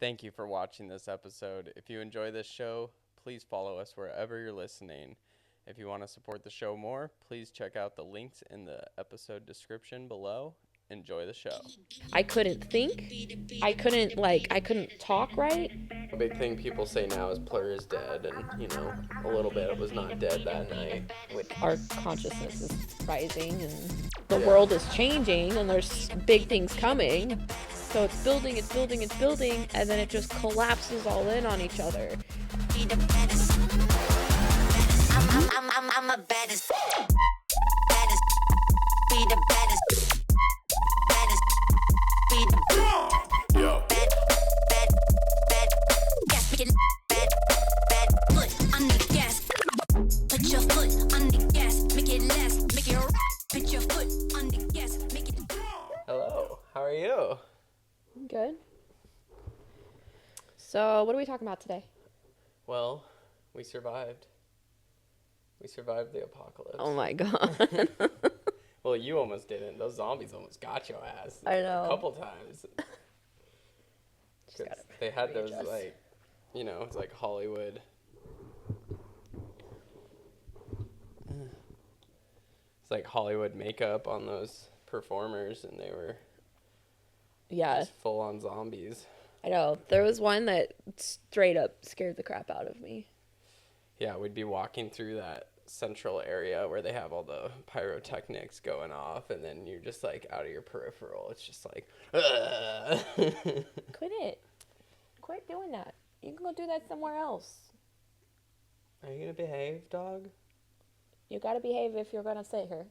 Thank you for watching this episode. If you enjoy this show, please follow us wherever you're listening. If you want to support the show more, please check out the links in the episode description below. Enjoy the show. I couldn't think. I couldn't talk right. A big thing people say now is Plur is dead, and, a little bit was not dead that night. Our consciousness is rising, and the world is changing, and there's big things coming. So it's building, and then it just collapses all in on each other. I'm a baddest. Baddest. Be the baddest. Baddest. Be the yo. Bad. Gas, make it bad. Foot on the gas. Put your foot on the gas. Make it last. Make it put your foot on the gas. Make it. Hello. How are you? I'm good. So, what are we talking about today? Well, we survived. We survived the apocalypse. Oh my god. Well, you almost didn't. Those zombies almost got your ass. I know. A couple times. They had those, it's like Hollywood. It's like Hollywood makeup on those performers, and they were just full on zombies. I know. There was one that straight up scared the crap out of me. Yeah, we'd be walking through that central area where they have all the pyrotechnics going off, and then you're just like out of your peripheral. It's just like, Quit doing that. You can go do that somewhere else. Are you gonna behave, dog? You gotta behave if you're gonna sit here.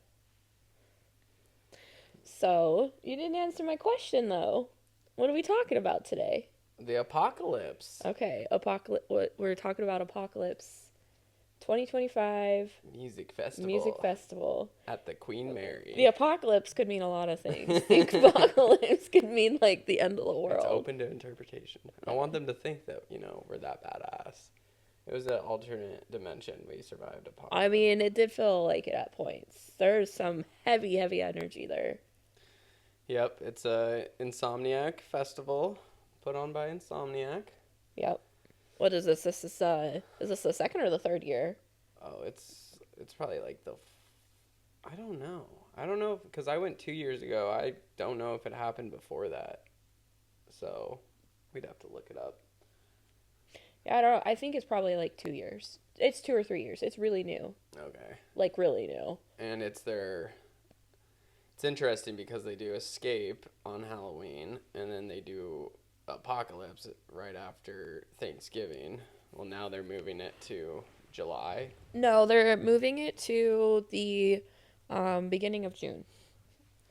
So, you didn't answer my question though. What are we talking about today? The apocalypse. Okay, we're talking about Apocalypse 2025 Music Festival at the Queen Mary. The apocalypse could mean a lot of things. The apocalypse could mean like the end of the world. It's open to interpretation. I want them to think that, we're that badass. It was an alternate dimension. We survived apocalypse. I mean, it did feel like it at points. There's some heavy energy there. Yep, it's a Insomniac festival put on by Insomniac. Yep. What is this? Is this the second or the third year? Oh, it's probably like I don't know. I don't know because I went 2 years ago. I don't know if it happened before that. So, we'd have to look it up. Yeah, I don't know. I think it's probably like 2 years. It's 2 or 3 years. It's really new. Okay. Like really new. And it's interesting because they do Escape on Halloween, and then they do Apocalypse right after Thanksgiving. Well, now they're moving it to July. No, they're moving it to the beginning of June.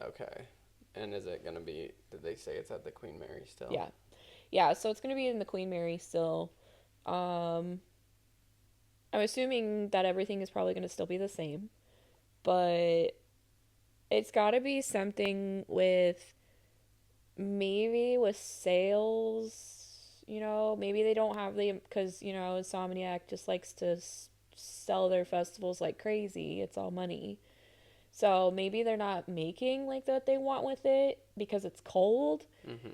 Okay. And is it going to be, did they say it's at the Queen Mary still? Yeah. Yeah, so it's going to be in the Queen Mary still. I'm assuming that everything is probably going to still be the same. But it's got to be something with sales, maybe they don't have because, Insomniac just likes to sell their festivals like crazy. It's all money. So maybe they're not making like that they want with it because it's cold.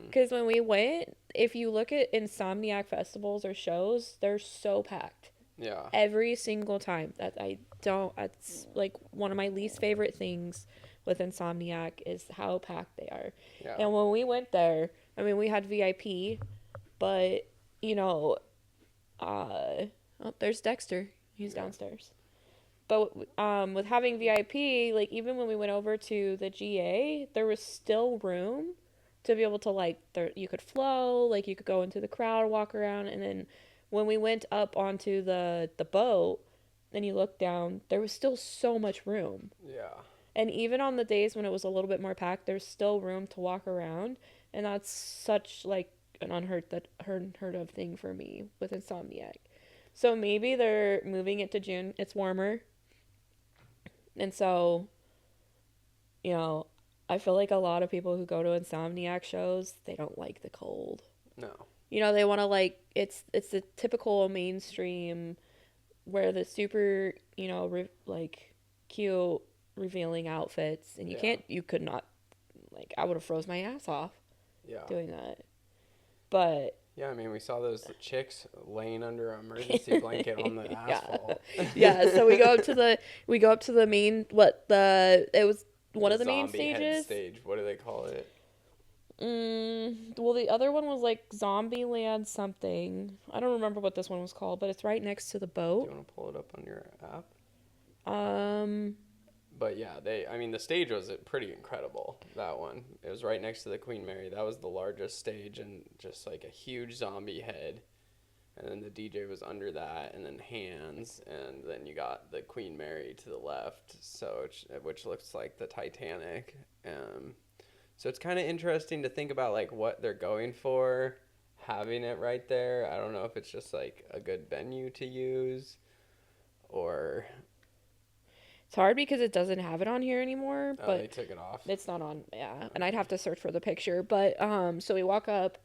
Because when we went, if you look at Insomniac festivals or shows, they're so packed. Yeah. Every single time. That's like one of my least favorite things with Insomniac is how packed they are. Yeah. And when we went there, I mean, we had VIP, but, there's Dexter. He's downstairs. But with having VIP, like, even when we went over to the GA, there was still room to be able to, you could flow, like, you could go into the crowd, walk around, and then when we went up onto the boat, and you look down, there was still so much room. Yeah. And even on the days when it was a little bit more packed, there's still room to walk around. And that's such, like, an unheard of thing for me with Insomniac. So maybe they're moving it to June. It's warmer. And so, I feel like a lot of people who go to Insomniac shows, they don't like the cold. No. They want to, it's the typical mainstream where the super, cute revealing outfits, and you could not, I would have froze my ass off doing that. But Yeah, I mean, we saw those chicks laying under an emergency blanket on the Yeah. asphalt. Yeah, so we go up to the main it was one The of the main zombie head stages. stage. What do they call it? Well, the other one was like Zombieland something. I don't remember what this one was called, but it's right next to the Do boat. you want to pull it up on your app? Um, But yeah, I mean, the stage was pretty incredible, that one. It was right next to the Queen Mary. That was the largest stage, and just like a huge zombie head. And then the DJ was under that, and then hands, and then you got the Queen Mary to the left, so which looks like the Titanic. So it's kind of interesting to think about like what they're going for, having it right there. I don't know if it's just like a good venue to use, or it's hard because it doesn't have it on here anymore, they but took it off. it's not on. Yeah, and I'd have to search for the picture. But so we walk up,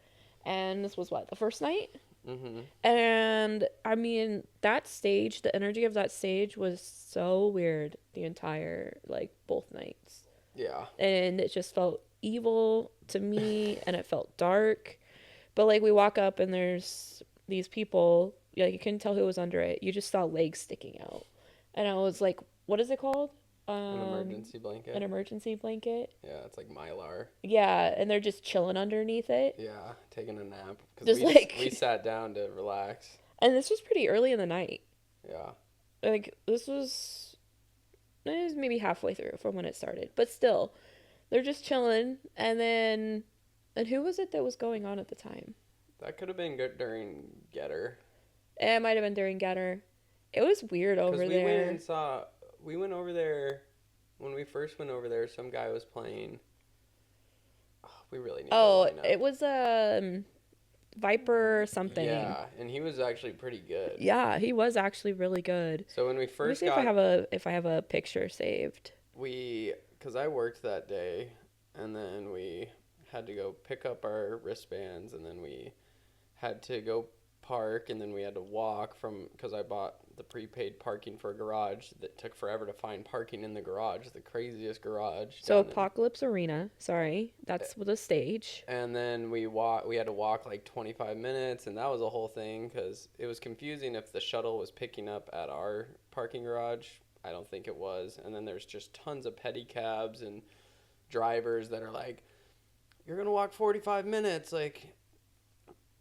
and this was what, the first night. Mm-hmm. And I mean, that stage, the energy of that stage was so weird the entire, like, both nights. Yeah. And it just felt evil to me, and it felt dark. But, like, we walk up, and there's these people, like, you couldn't tell who was under it. You just saw legs sticking out. And I was like, what is it called? An emergency blanket. An emergency blanket. Yeah, it's like Mylar. Yeah, and they're just chilling underneath it. Yeah, taking a nap. Just Because we sat down to relax. And this was pretty early in the night. Yeah. Like, it was maybe halfway through from when it started. But still, they're just chilling. And who was it that was going on at the time? That could have been good during Getter. It might have been during Getter. It was weird over there. We went over there, when we first went over there, some guy was playing. Oh, we really need to line up. It was Viper something. Yeah, and he was actually pretty good. Yeah, he was actually really good. So when we first Let me see if I have a picture saved. Because I worked that day, and then we had to go pick up our wristbands, and then we had to go park, and then we had to walk because I bought the prepaid parking for a garage that took forever to find parking in the garage, the craziest garage. So Apocalypse Arena, sorry, that's the stage. And then we had to walk like 25 minutes, and that was a whole thing because it was confusing if the shuttle was picking up at our parking garage. I don't think it was. And then there's just tons of pedicabs and drivers that are like, you're going to walk 45 minutes, like,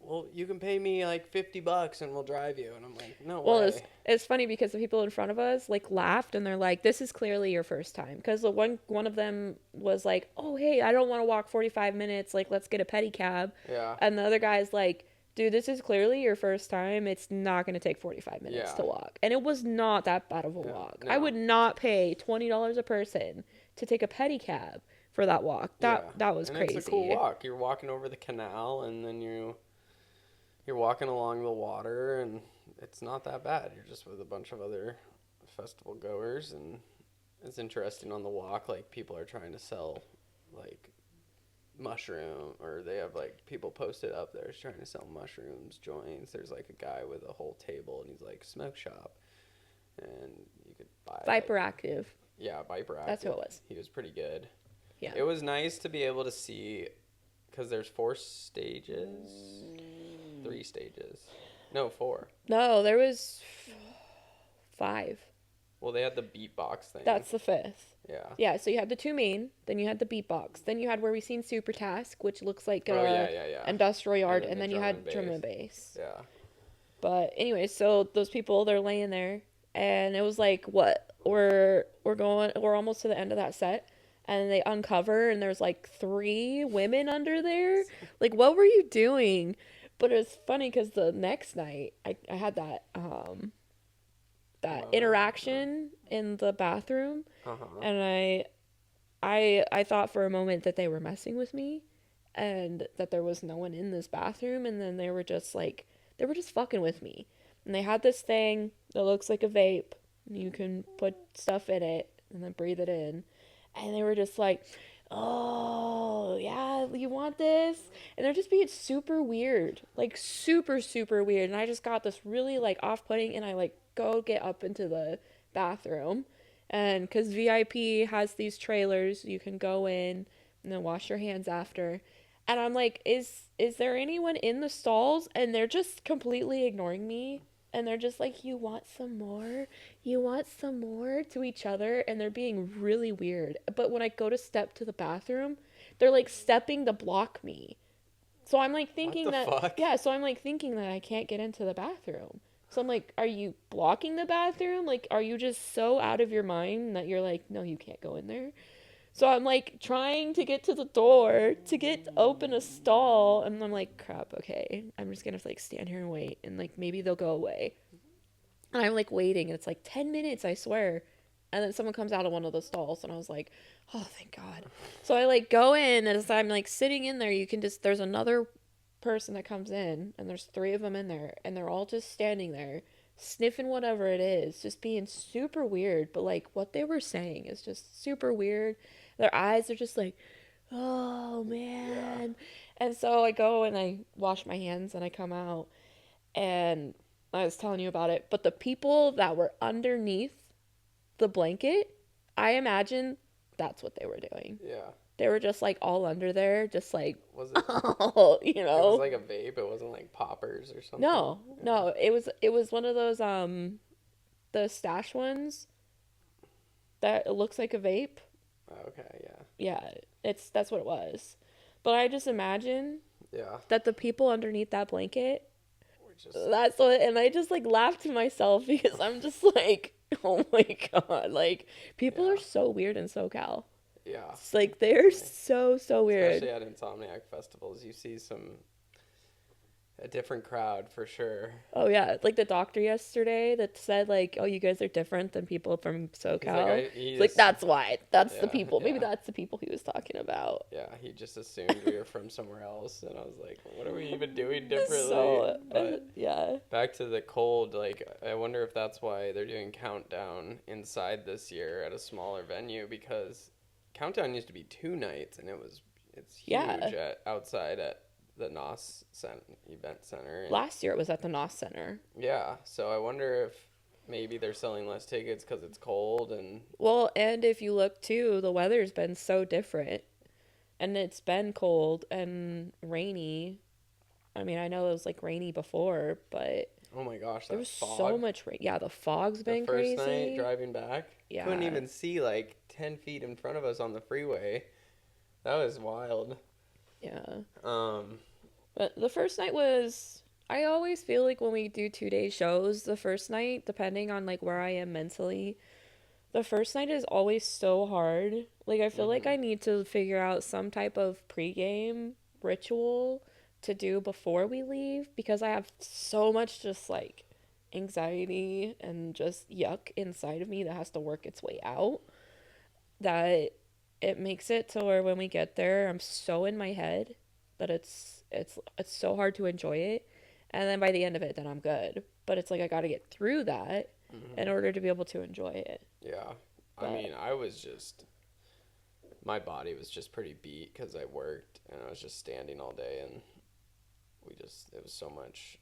well, you can pay me like $50 and we'll drive you. And I'm like, no way. Well, it's funny because the people in front of us like laughed and they're like, this is clearly your first time. Because the one of them was like, oh, hey, I don't want to walk 45 minutes. Like, let's get a pedicab. Yeah. And the other guy's like, dude, this is clearly your first time. It's not going to take 45 minutes to walk. And it was not that bad of a walk. No. I would not pay $20 a person to take a pedicab for that walk. That was crazy. It's a cool walk. You're walking over the canal, and then you're walking along the water, and it's not that bad. You're just with a bunch of other festival goers, and it's interesting on the walk, like, people are trying to sell, like, mushroom, or they have, like, people posted up there trying to sell mushrooms, joints. There's, like, a guy with a whole table, and he's like, smoke shop, and you could buy Viper Active. Yeah, Viper Active. That's who it was. He was pretty good. Yeah. It was nice to be able to see, because there's 4 stages. 3 stages. No, 4. No, there was 5. Well, they had the beatbox thing. That's the 5th. Yeah. Yeah, so you had the 2 main, then you had the beatbox, then you had where we seen Super Task, which looks like industrial yard, and then you had drum and bass. Yeah. But anyway, so those people, they're laying there, and it was like, what? We're almost to the end of that set, and they uncover, and there's like 3 women under there. Like, what were you doing? But it was funny because the next night I had that interaction in the bathroom, and I thought for a moment that they were messing with me, and that there was no one in this bathroom, and then they were just fucking with me, and they had this thing that looks like a vape, and you can put stuff in it and then breathe it in, and they were just like, oh, yeah, you want this? And they're just being super weird, like super, super weird. And I just got this really like off-putting, and I like go get up into the bathroom. And because VIP has these trailers, you can go in and then wash your hands after. And I'm like, is there anyone in the stalls? And they're just completely ignoring me. And they're just like, you want some more? You want some more to each other? And they're being really weird. But when I go to step to the bathroom, they're like stepping to block me. So I'm like thinking What the that, fuck? yeah, so I'm like thinking that I can't get into the bathroom. So I'm like, are you blocking the bathroom? Like, are you just so out of your mind that you're like, no, you can't go in there? So I'm like trying to get to the door to get open a stall, and I'm like, crap, okay. I'm just gonna like stand here and wait, and like maybe they'll go away. And I'm like waiting, and it's like 10 minutes, I swear. And then someone comes out of one of the stalls, and I was like, oh, thank God. So I like go in, and as I'm like sitting in there, you can just, there's another person that comes in, and there's 3 of them in there, and they're all just standing there, sniffing whatever it is, just being super weird. But like what they were saying is just super weird. Their eyes are just like, oh man. And so I go and I wash my hands and I come out, and I was telling you about it, but the people that were underneath the blanket, I imagine that's what they were doing. Yeah. They were just like all under there, just like, Was it? oh, you know. It was like a vape. It wasn't like poppers or something. No, it was one of those the stash ones that it looks like a vape. Okay, yeah. Yeah, that's what it was. But I just imagine Yeah. that the people underneath that blanket, We're just that's what, and I just like laughed to myself because I'm just like, oh my God, like people Yeah. are so weird in SoCal. yeah. It's like they're so weird. Especially at Insomniac festivals, you see a different crowd for sure. Oh yeah, like the doctor yesterday that said like, oh, you guys are different than people from SoCal. He's Like that's why. That's the Yeah, people. Maybe yeah. that's the people he was talking about. Yeah, he just assumed we were from somewhere else, and I was like, what are we even doing differently? So But yeah. back to the cold, like, I wonder if that's why they're doing Countdown inside this year at a smaller venue, because Countdown used to be 2 nights, and it's huge Yeah. outside at the NOS event center. And Last year it was at the NOS Center. yeah, so I wonder if maybe they're selling less tickets because it's cold and Well, and if you look too, the weather's been so different. And it's been cold and rainy. I mean, I know it was like rainy before, but oh my gosh, there that was fog. so much rain. Yeah, the fog's The been first crazy. night driving back, Yeah. couldn't even see like 10 feet in front of us on the freeway. That was wild. Yeah. Um, But the first night was, I always feel like when we do 2-day shows, the first night, depending on like where I am mentally, the first night is always so hard. Like I feel like I need to figure out some type of pregame ritual to do before we leave because I have so much just like anxiety and just yuck inside of me that has to work its way out, that it makes it to where when we get there, I'm so in my head that it's so hard to enjoy it. And then by the end of it, then I'm good. But it's like I got to get through that in order to be able to enjoy it. yeah. I But- mean, my body was just pretty beat because I worked and I was just standing all day, and it was so much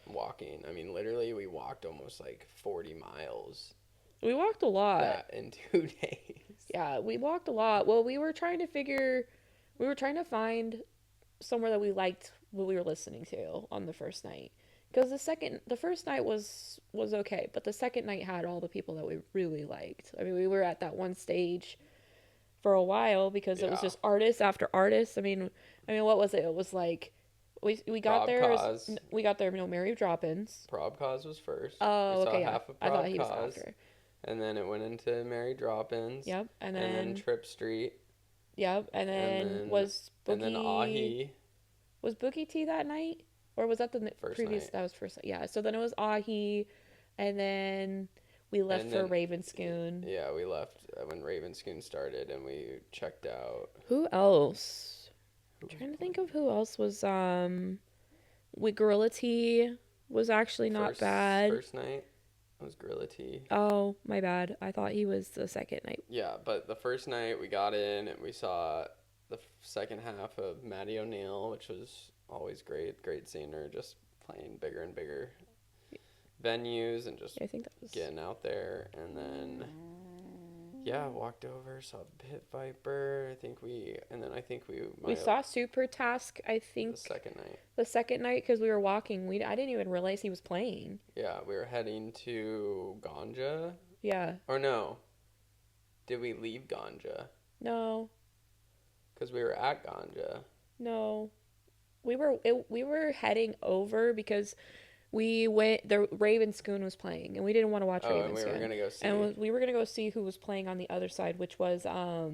walking. I mean, literally, we walked almost like 40 miles We walked a lot. that in 2 days. Yeah, we walked a lot. Well, we were trying to find somewhere that we liked what we were listening to on the first night. Because the first night was okay, but the second night had all the people that we really liked. I mean, we were at that one stage for a while because it was Yeah. just artist after artist. I mean, what was it? It was like we got Prob there. Cause. We got there. Mary Drop-ins. Prob Cause was first. Oh, We saw okay, yeah. half of I thought Prob he was Cause, after. and then it went into Mary Drop-ins. Yep, and And then then Trip Street. yep, and then was Boogie. And then Ahi. Was Boogie T that night? Or was that the First previous? night. That was first. Yeah. So then it was Ahi, and then we left And for then- Ravenscoon. Yeah, we left when Ravenscoon started, and we checked out. Who else? I'm trying to think of who else was. We Gorilla Tea was actually not bad. First night was Gorilla Tea. Oh, my bad. I thought he was the second night. Yeah, but the first night we got in and we saw the second half of Maddie O'Neill, which was always great. Great seeing her just playing bigger and bigger venues and just I think that was. getting out there. And then Yeah, walked over, saw the pit viper. I think we might We have saw Super Task, I the think, second night. the second night because we were walking. I didn't even realize he was playing. Yeah, we were heading to Ganja. Yeah. Or no, did we leave Ganja? No. Because we were at Ganja. No. We were heading over because we went, the Ravenscoon was playing and we didn't want to watch Oh, and we were Ravenscoon. gonna go see. And we were going to go see who was playing on the other side, which was I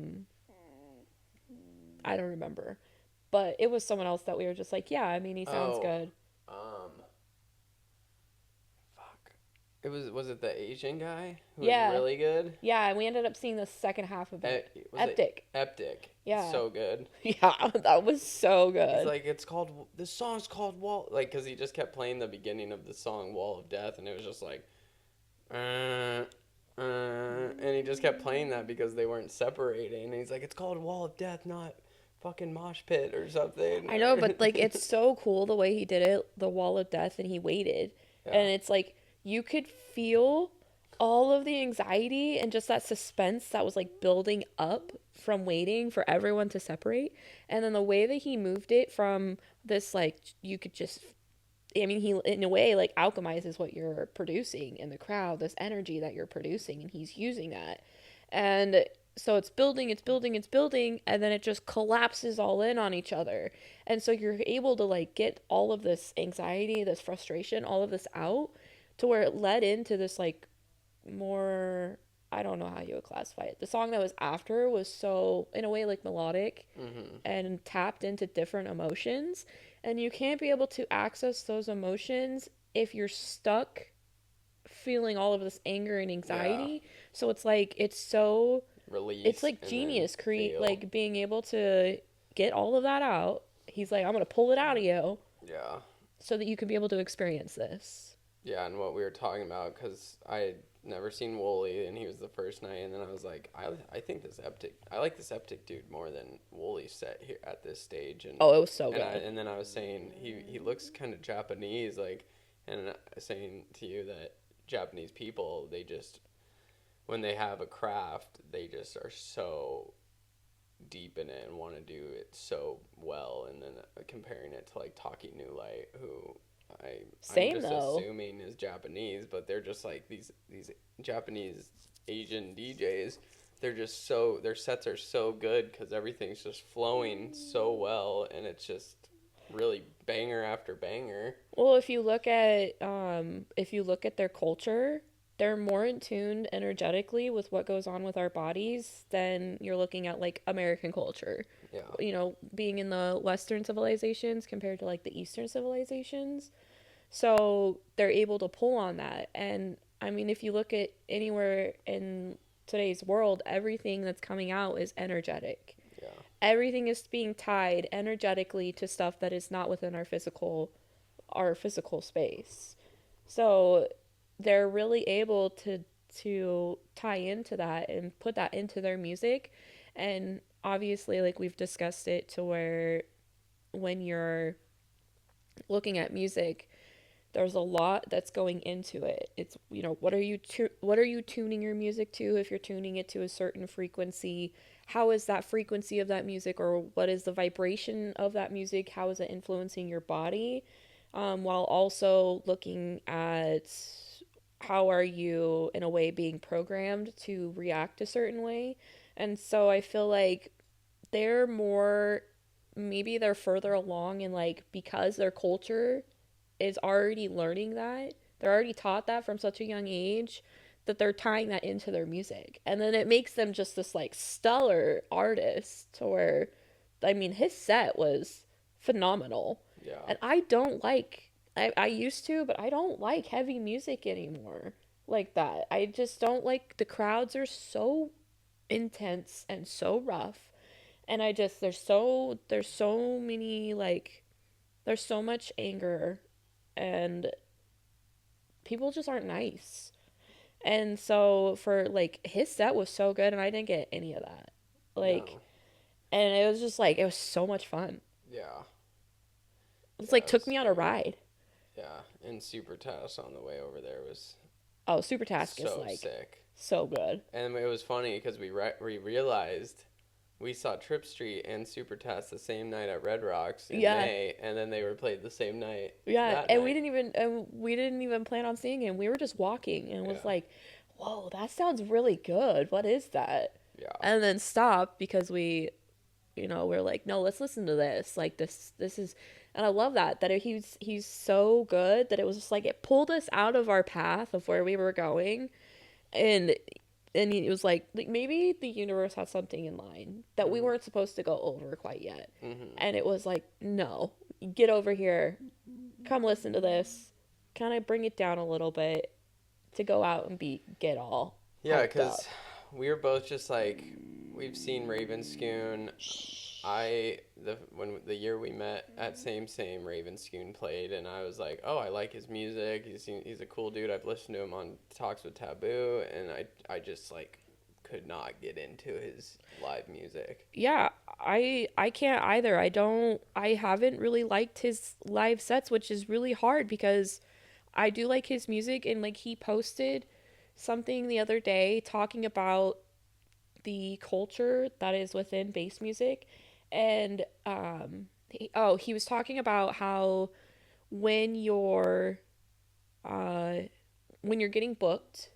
don't remember. But it was someone else that we were just like, yeah, I mean, he sounds good. Fuck. Was it the Asian guy who Yeah. was really good? Yeah, and we ended up seeing the second half of it. Eptic. Eptic. Yeah. So good. Yeah, that was so good. He's like, this song's called Wall, like, because he just kept playing the beginning of the song Wall of Death, and it was just like, and he just kept playing that because they weren't separating, and he's like, it's called Wall of Death, not fucking Mosh Pit or something. I know, but like it's so cool the way he did it, the Wall of Death, and he waited. Yeah. And it's like you could feel all of the anxiety and just that suspense that was like building up from waiting for everyone to separate. And then the way that he moved it from this, like, you could just, I mean, he in a way like alchemizes what you're producing in the crowd, this energy that you're producing, and he's using that. And so it's building, and then it just collapses all in on each other. And so you're able to like get all of this anxiety, this frustration, all of this out to where it led into this like more, I don't know how you would classify it. The song that was after was so, in a way, like melodic and tapped into different emotions. And you can't be able to access those emotions if you're stuck feeling all of this anger and anxiety. Yeah. So it's like, it's so... Release. It's like genius, like being able to get all of that out. He's like, I'm going to pull it out of you. Yeah. So that you can be able to experience this. Yeah, and what we were talking about, because I had never seen Wooly, and he was the first night, and then I was like, I think I like this Eptic dude more than Wooly's set here at this stage. And oh, it was so good. And then I was saying, he looks kind of Japanese, like, and saying to you that Japanese people, they just... when they have a craft, they just are so deep in it and want to do it so well. And then comparing it to like Taki New Light, who I'm just assuming is Japanese, but they're just like these Japanese Asian DJs. They're just their sets are so good because everything's just flowing so well, and it's just really banger after banger. Well, if you look at their culture, they're more in tune energetically with what goes on with our bodies than you're looking at like American culture. Yeah. You know, being in the Western civilizations compared to like the Eastern civilizations. So they're able to pull on that. And I mean, if you look at anywhere in today's world, everything that's coming out is energetic. Yeah. Everything is being tied energetically to stuff that is not within our physical space. So they're really able to tie into that and put that into their music. And obviously, like we've discussed it, to where when you're looking at music, there's a lot that's going into it. It's, you know, what are you tuning your music to? If you're tuning it to a certain frequency, how is that frequency of that music, or what is the vibration of that music? How is it influencing your body? While also looking at how are you, in a way, being programmed to react a certain way. And so I feel like they're further along in, like, because their culture is already learning that, they're already taught that from such a young age, that they're tying that into their music. And then it makes them just this, like, stellar artist, to where, I mean, his set was phenomenal. Yeah. And I used to, but I don't like heavy music anymore like that. I just don't like, the crowds are so intense and so rough. And there's so many, like, there's so much anger, and people just aren't nice. And so for, like, his set was so good, and I didn't get any of that. Like, no. And it was just, like, it was so much fun. Yeah. It's like, took me on a ride. Yeah, and Super Task on the way over there was... Oh, Super Task is, like, sick. So good. And it was funny because we realized we saw Trip Street and Supertast the same night at Red Rocks in May, and then they were played the same night. Yeah, and we didn't even plan on seeing him. We were just walking and was like, "Whoa, that sounds really good. What is that?" Yeah. And then stopped because we're like, "No, let's listen to this. Like this is." And I love that he's so good that it was just like it pulled us out of our path of where we were going, and it was like maybe the universe had something in line that we weren't supposed to go over quite yet. And it was like, no, get over here, come listen to this, kind of bring it down a little bit to go out and get all because we were both just like, we've seen Ravenscoon. When the year we met at same Ravenscoon played, and I was like, oh, I like his music. He's a cool dude. I've listened to him on Talks with Taboo, and I just like could not get into his live music. Yeah, I can't either. I haven't really liked his live sets, which is really hard because I do like his music, and like he posted something the other day talking about the culture that is within bass music. And he was talking about how when you're getting booked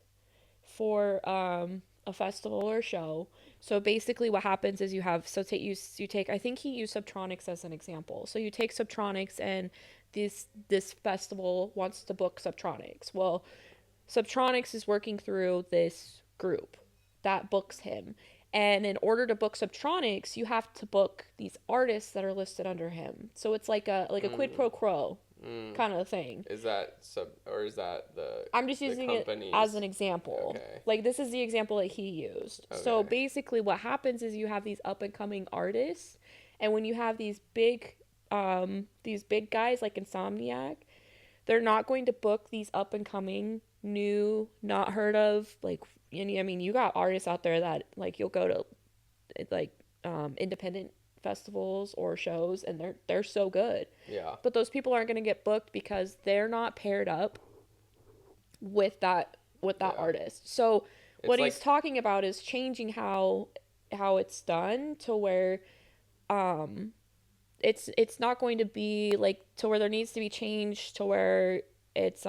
for a festival or show, so basically what happens is you take I think he used Subtronics as an example. So you take Subtronics, and this festival wants to book Subtronics. Well, Subtronics is working through this group that books him. And in order to book Subtronics, you have to book these artists that are listed under him. So it's like a quid pro quo kind of thing. Is that the? I'm just using it as an example. Okay. Like this is the example that he used. Okay. So basically, what happens is you have these up and coming artists, and when you have these big guys like Insomniac, they're not going to book these up and coming, new, not heard of, like. I mean, you got artists out there that like you'll go to like independent festivals or shows, and they're so good. Yeah. But those people aren't going to get booked because they're not paired up with that artist. So what he's talking about is changing how it's done to where it's not going to be like to where there needs to be change to where it's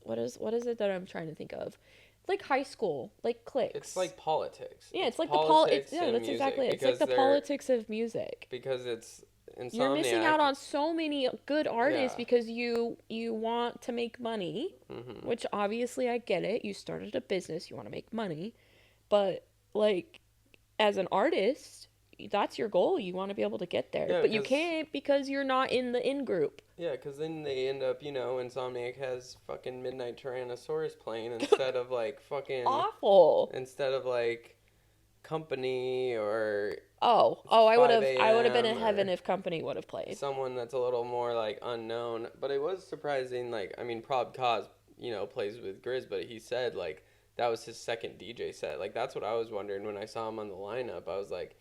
what is it that I'm trying to think of? Like high school, like cliques. It's like politics. Yeah, it's like politics. Yeah, that's exactly it. It's like the politics of music. Because it's Insomniac. You're missing out on so many good artists because you want to make money, which obviously I get it. You started a business, you want to make money, but like as an artist, that's your goal. You want to be able to get there, but you can't because you're not in the in group. Yeah, because then they end up, Insomniac has fucking Midnight Tyrannosaurus playing instead of like fucking awful. Instead of like Company or I would have been in heaven if Company would have played. Someone that's a little more like unknown, but it was surprising. Like Prob Cause, plays with Grizz, but he said like that was his second DJ set. Like that's what I was wondering when I saw him on the lineup. I was like,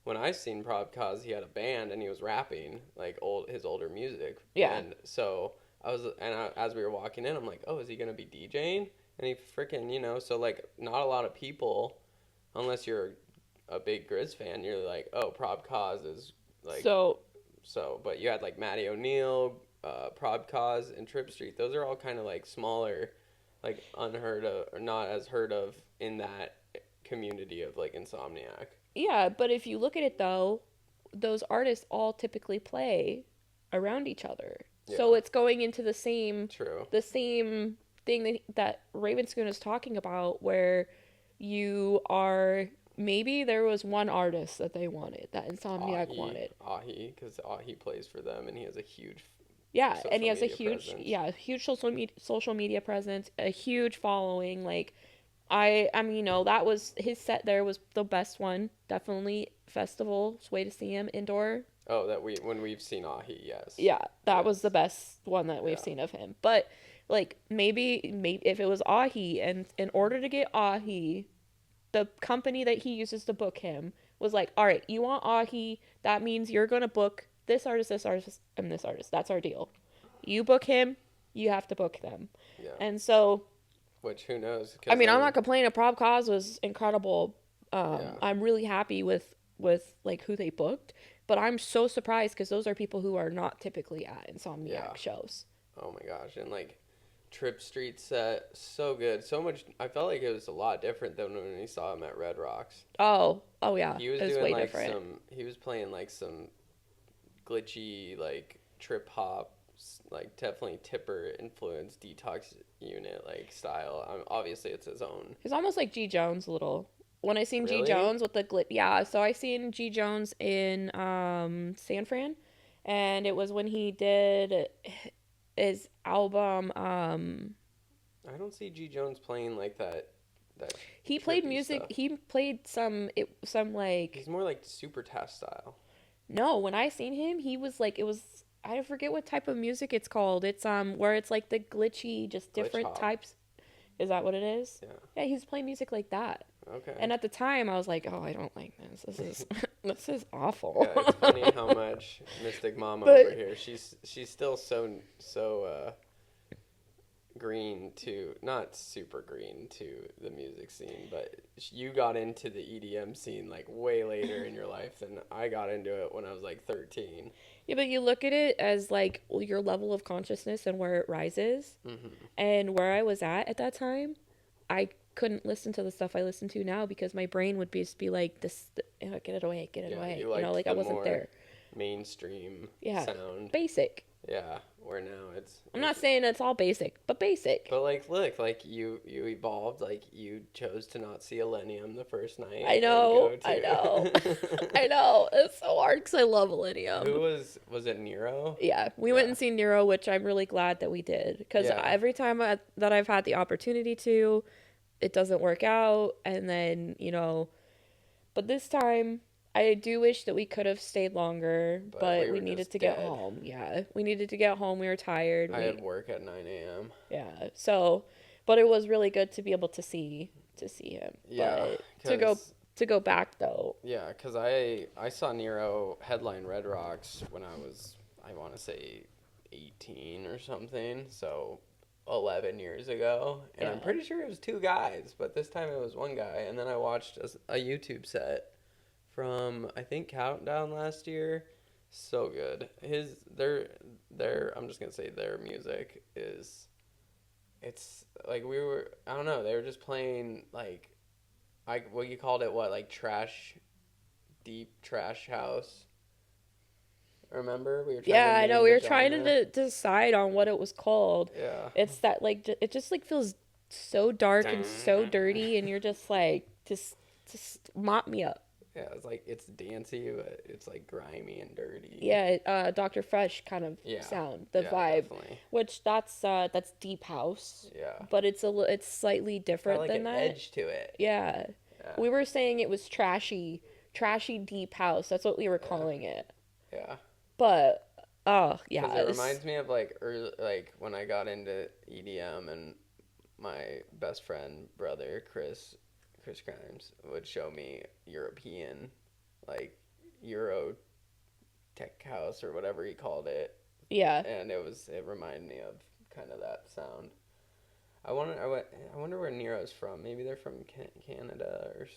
when I seen Prob Cause, he had a band and he was rapping like his older music. Yeah. And so as we were walking in, I'm like, oh, is he gonna be DJing? And he freaking, so like not a lot of people, unless you're a big Grizz fan, you're like, oh, Prob Cause is like so. But you had like Matty O'Neill, Prob Cause, and Trip Street. Those are all kind of like smaller, like unheard of or not as heard of in that community of like Insomniac. Yeah, but if you look at it though, those artists all typically play around each other. Yeah. So it's going into the same thing that Ravenscoon is talking about, where you are maybe there was one artist that they wanted, that Insomniac wanted. Ahi, because Ahi plays for them and he has a huge and he has a huge huge social media presence, a huge following. Like I mean, that was his set. There was the best one, definitely. Festival's Way to See Him indoor. Oh, when we've seen Ahi, yes. Yeah, that was the best one that we've seen of him. But like maybe if it was Ahi, and in order to get Ahi, the company that he uses to book him was like, all right, you want Ahi, that means you're gonna book this artist, and this artist. That's our deal. You book him, you have to book them. Yeah. And so which who knows? I mean, I'm not complaining. Prob Cause was incredible. I'm really happy with like who they booked, but I'm so surprised because those are people who are not typically at Insomniac shows. Oh my gosh, and like Trip Street set, so good, so much. I felt like it was a lot different than when we saw him at Red Rocks. Oh yeah, he was it was doing way like different. he was playing like some glitchy like trip hop, like definitely Tipper influence Detox Unit like style. Obviously it's his own. He's almost like G Jones a little. When I seen Really? G Jones with the yeah, so I seen G Jones in San Fran, and it was when he did his album. I don't see G Jones playing like that. He played trippy music. stuff. He played some like. He's more like super test style. No, when I seen him, he was like, it was, I forget what type of music it's called. It's where it's like the glitchy, just different hop. types. Is that what it is? Yeah. Yeah, he was playing music like that. Okay. And at the time, I was like, oh, I don't like this. This is this is awful. Yeah, it's funny how much Mystic Mama But- over here. She's still so green to, not super green to the music scene, but you got into the EDM scene like way later in your life than I got into it when I was like 13. Yeah, but you look at it as like your level of consciousness and where it rises. Mm-hmm. And where I was at that time, I couldn't listen to the stuff I listen to now because my brain would be like, this, get it away, get it away. You know, like I the wasn't more there. mainstream Yeah. sound. Basic. Yeah, where now it's... I'm not saying it's all basic, but basic. But like, look, like you evolved. Like you chose to not see Millennium the first night. I know. I know. It's so hard because I love Millennium. Who was it? Nero? Yeah, we went and seen Nero, which I'm really glad that we did because every time that I've had the opportunity to, it doesn't work out, and then but this time. I do wish that we could have stayed longer, but we needed to get home. Yeah, we needed to get home. We were tired. I had work at 9 a.m. Yeah, so, but it was really good to be able to see him. Yeah, but to go back though. Yeah, because I saw Nero headline Red Rocks when I was, I want to say 18 or something, so 11 years ago, and I'm pretty sure it was two guys, but this time it was one guy, and then I watched a YouTube set from I think Countdown last year. So good. Their I'm just gonna say their music is, it's like I don't know, they were just playing like what you called it, what, like deep trash house. Remember we were trying I know we were trying genre. to decide on what it was called. Yeah. It's that like it just like feels so dark and so dirty, and you're just like just mop me up. Yeah, it's like it's dancey, but it's like grimy and dirty. Yeah, Dr. Fresh kind of sound, the vibe, definitely. which that's deep house. Yeah, but it's it's slightly different like than an that. edge to it. Yeah, we were saying it was trashy deep house. That's what we were calling it. Yeah, but yeah, it reminds me of like like when I got into EDM and my best friend brother Chris Grimes would show me European, like Euro tech house or whatever he called it. Yeah. And it reminded me of kind of that sound. I wonder where Nero's from. Maybe they're from Canada or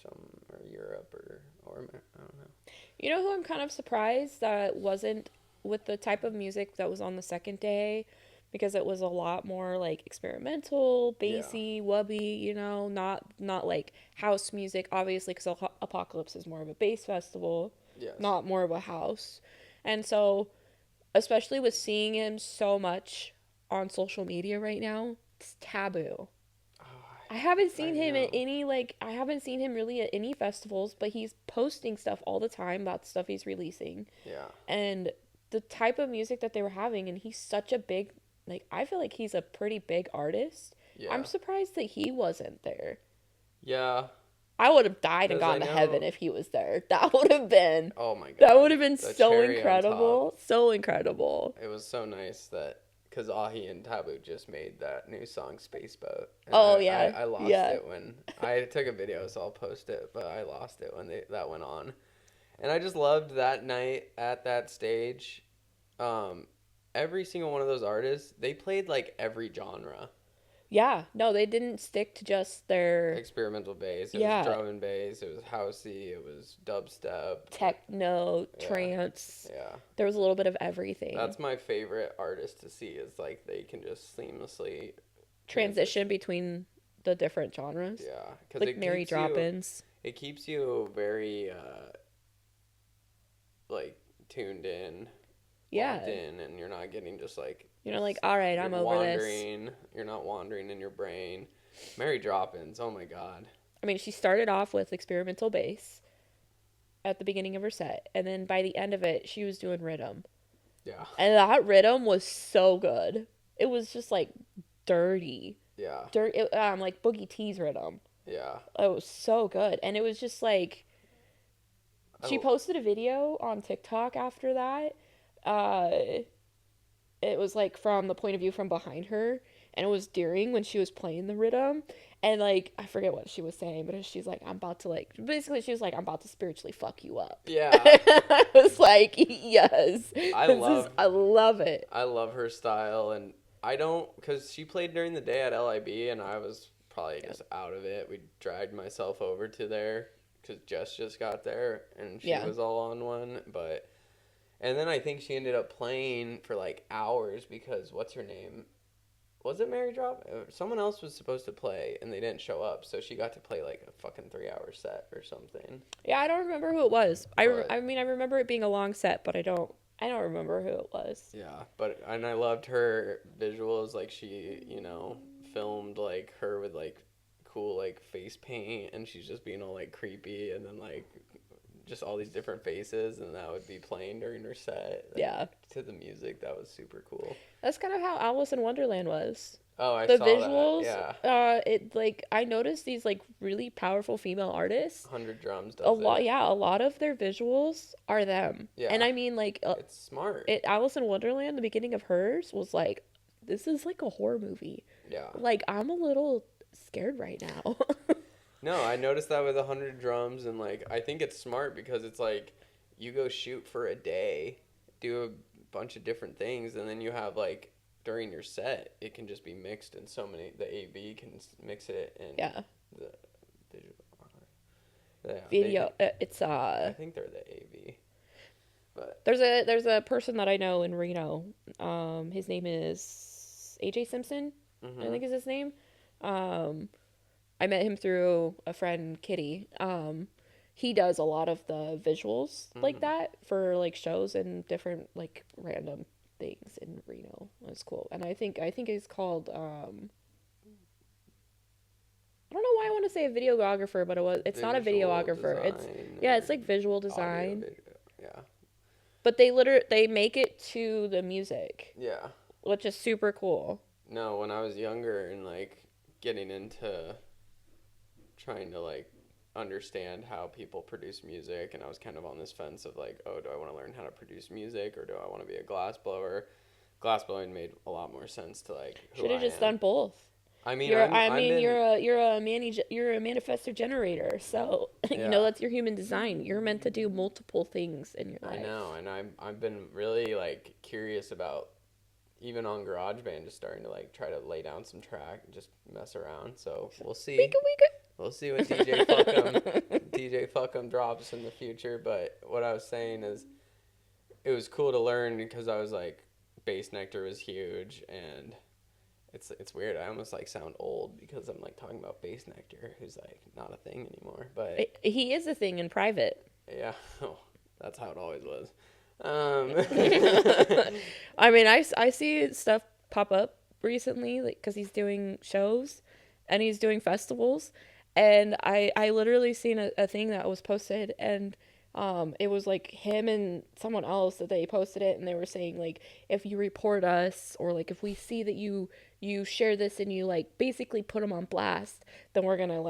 Europe or I don't know. You know who I'm kind of surprised that wasn't with the type of music that was on the second day, because it was a lot more like experimental, bassy, wubby, not like house music, obviously, because Apocalypse is more of a bass festival, not more of a house. And so, especially with seeing him so much on social media right now, it's taboo. I haven't seen him at any, I haven't seen him really at any festivals, but he's posting stuff all the time about stuff he's releasing. Yeah. And the type of music that they were having, and he's such a big, I feel like he's a pretty big artist. Yeah. I'm surprised that he wasn't there. Yeah. I would have died and gone to heaven if he was there. That would have been... Oh my God. That would have been so incredible. So incredible. It was so nice that... Because Ahi and Taboo just made that new song, Space Boat. And I lost it when... I took a video, so I'll post it, but I lost it when that went on. And I just loved that night at that stage. Every single one of those artists, they played like every genre. Yeah, no, they didn't stick to just their experimental bass. It Yeah. was drum and bass. It was housey. It was dubstep. techno, Yeah. trance. Yeah. There was a little bit of everything. That's my favorite artist to see is like they can just seamlessly Transition between the different genres. Yeah, because Like Mary Drop-Ins. It keeps you very like tuned in, Yeah. locked in, and you're not getting just like You're not like, all right, I'm over wandering. You're not wandering in your brain. Mary Drop-Ins, oh my god. I mean, she started off with experimental bass at the beginning of her set, and then by the end of it, she was doing rhythm. Yeah. And that rhythm was so good. It was just like dirty. Yeah. Like Boogie T's rhythm. Yeah. It was so good. And it was just like, she posted a video on TikTok after that. It was like from the point of view from behind her, and it was during when she was playing the rhythm, and like I forget what she was saying, but she's like, I'm about to spiritually fuck you up. Yeah. I was like, yes. I love it. I love her style, and I don't, because she played during the day at LIB, and I was probably just out of it. We dragged myself over to there because Jess just got there, and she was all on one, but, and then I think she ended up playing for like hours because, what's her name? Was it Mary Drop? Someone else was supposed to play, and they didn't show up, so she got to play like a fucking 3-hour set or something. Yeah, I don't remember who it was. I mean, I remember it being a long set, but I don't remember who it was. Yeah, and I loved her visuals. Like, she, filmed like her with like cool like face paint, and she's just being all like creepy, and then like just all these different faces, and that would be playing during her set. Yeah. To the music, that was super cool. That's kind of how Alice in Wonderland was. Oh, I the saw visuals, that. Yeah. It like I noticed these like really powerful female artists. 100 Drums does a lot. it. Yeah, a lot of their visuals are them. Yeah. And I mean, like, it's smart. Alice in Wonderland, the beginning of hers was like, this is like a horror movie. Yeah. Like, I'm a little scared right now. No, I noticed that with 100 Drums, and like I think it's smart because it's like you go shoot for a day, do a bunch of different things, and then you have like during your set it can just be mixed in so many. The AV can mix it in. Yeah. The visual. Yeah, Video. It's I think they're the AV. But there's a person that I know in Reno. His name is AJ Simpson. Mm-hmm. I think is his name. I met him through a friend, Kitty. He does a lot of the visuals like that for like shows and different like random things in Reno. That's cool. And I think it's called I don't know why I want to say a videographer, but it's not a videographer. It's like visual design. Yeah. But they make it to the music. Yeah. Which is super cool. No, when I was younger and like getting into trying to like understand how people produce music, and I was kind of on this fence of like, oh, do I want to learn how to produce music or do I want to be a glassblower? Glassblowing made a lot more sense to like who should have I just am. done both. I mean, you're a manifestor generator, so you know that's your human design. You're meant to do multiple things in your life. I know, and I've been really like curious about even on GarageBand just starting to like try to lay down some track and just mess around. So we'll see. We'll see what DJ Fuckum drops in the future. But what I was saying is, it was cool to learn because I was like, Bass Nectar was huge, and it's weird. I almost like sound old because I'm like talking about Bass Nectar, who's like not a thing anymore. But he is a thing in private. Yeah, that's how it always was. I mean, I see stuff pop up recently, like because he's doing shows and he's doing festivals, and I literally seen a thing that was posted, and it was like him and someone else that they posted it, and they were saying like, if you report us or like if we see that you share this and you like basically put them on blast, then we're gonna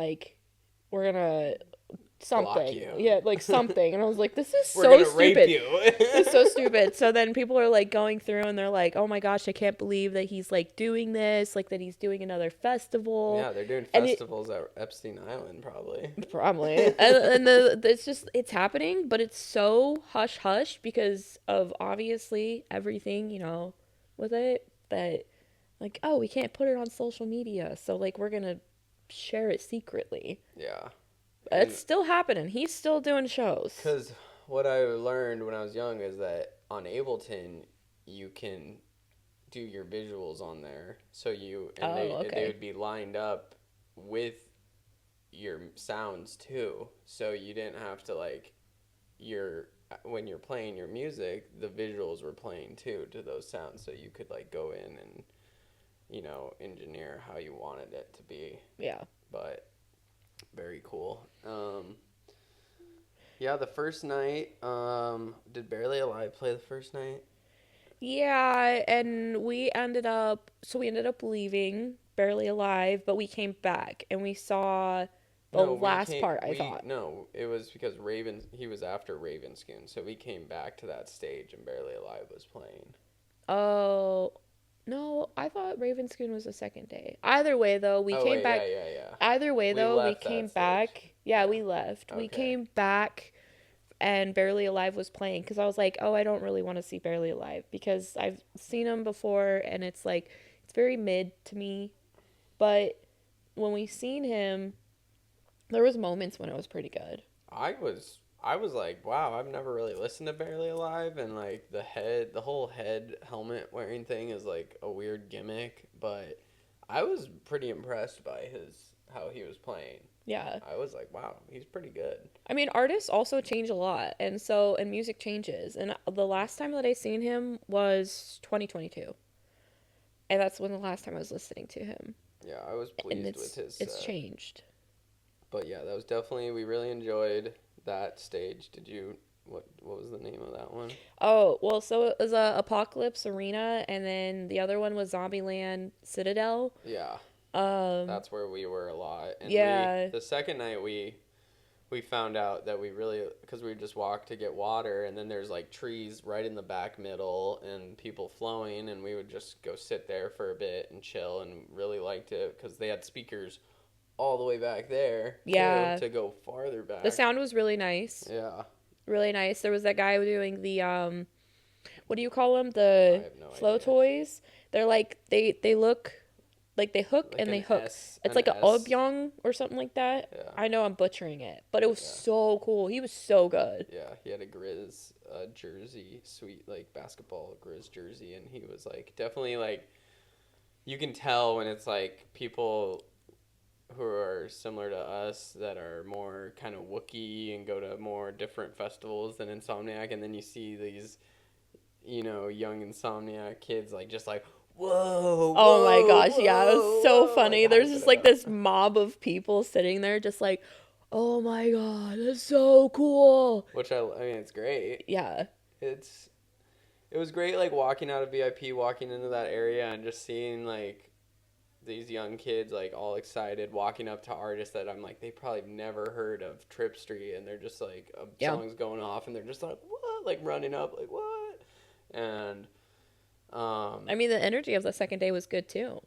something. Yeah, like something. And I was like, this is so stupid. Rape you. It's so stupid. So then people are like going through and they're like, oh my gosh, I can't believe that he's like doing this, like that he's doing another festival. Yeah, they're doing festivals at Epstein Island probably. and it's happening, but it's so hush hush because of obviously everything, with it, that like, oh, we can't put it on social media, so like we're gonna share it secretly. Yeah. It's still happening. He's still doing shows. Because what I learned when I was young is that on Ableton, you can do your visuals on there. So they would be lined up with your sounds too. So you didn't have to like when you're playing your music, the visuals were playing too to those sounds. So you could like go in and, engineer how you wanted it to be. Yeah. But very cool. Yeah, the first night, did Barely Alive play the first night? Yeah, and we ended up leaving Barely Alive, but we came back and we saw the last part, I thought. No, it was because he was after Ravenscoon, so we came back to that stage and Barely Alive was playing. Oh, no, I thought Ravenscoon was the second day. Either way, though, we came back. Yeah. Either way, though, we came back. Stage. Yeah, we left. Okay. We came back and Barely Alive was playing because I was like, oh, I don't really want to see Barely Alive because I've seen him before and it's like, it's very mid to me. But when we seen him, there was moments when it was pretty good. I was like, wow, I've never really listened to Barely Alive, and like the whole head helmet wearing thing is like a weird gimmick, but I was pretty impressed by how he was playing. Yeah. I was like, wow, he's pretty good. I mean, artists also change a lot, and music changes. And the last time that I seen him was 2022. And that's when the last time I was listening to him. Yeah, I was pleased with his It's changed. But yeah, that was definitely, we really enjoyed that stage. What was the name of that one? Oh, well, so it was Apocalypse Arena, and then the other one was Zombieland Citadel. Yeah. That's where we were a lot. And yeah. The second night we found out that because we just walked to get water, and then there's like trees right in the back middle and people flowing, and we would just go sit there for a bit and chill, and really liked it because they had speakers all the way back there. Yeah. To go farther back. The sound was really nice. Yeah. Really nice. There was that guy doing the what do you call them? The I have no flow idea. toys. They're like they look like they hook Like and they an hook. S- It's an like an S. obyong or something like that. Yeah. I know I'm butchering it, but it was so cool. He was so good. Yeah, he had a Grizz jersey, sweet like basketball Grizz jersey, and he was like definitely like, you can tell when it's like people who are similar to us that are more kind of Wookiee and go to more different festivals than Insomniac, and then you see these, young Insomniac kids like just like, whoa, Oh my whoa, gosh, yeah, it was so whoa. funny. Like, There's just like this mob of people sitting there just like, oh my god, that's so cool. Which I mean, it's great. Yeah. It was great, like walking out of VIP, walking into that area and just seeing like these young kids like all excited walking up to artists that I'm like, they probably never heard of Trip Street, and they're just like a song's going off and they're just like, what, like running up like, what? And I mean, the energy of the second day was good too.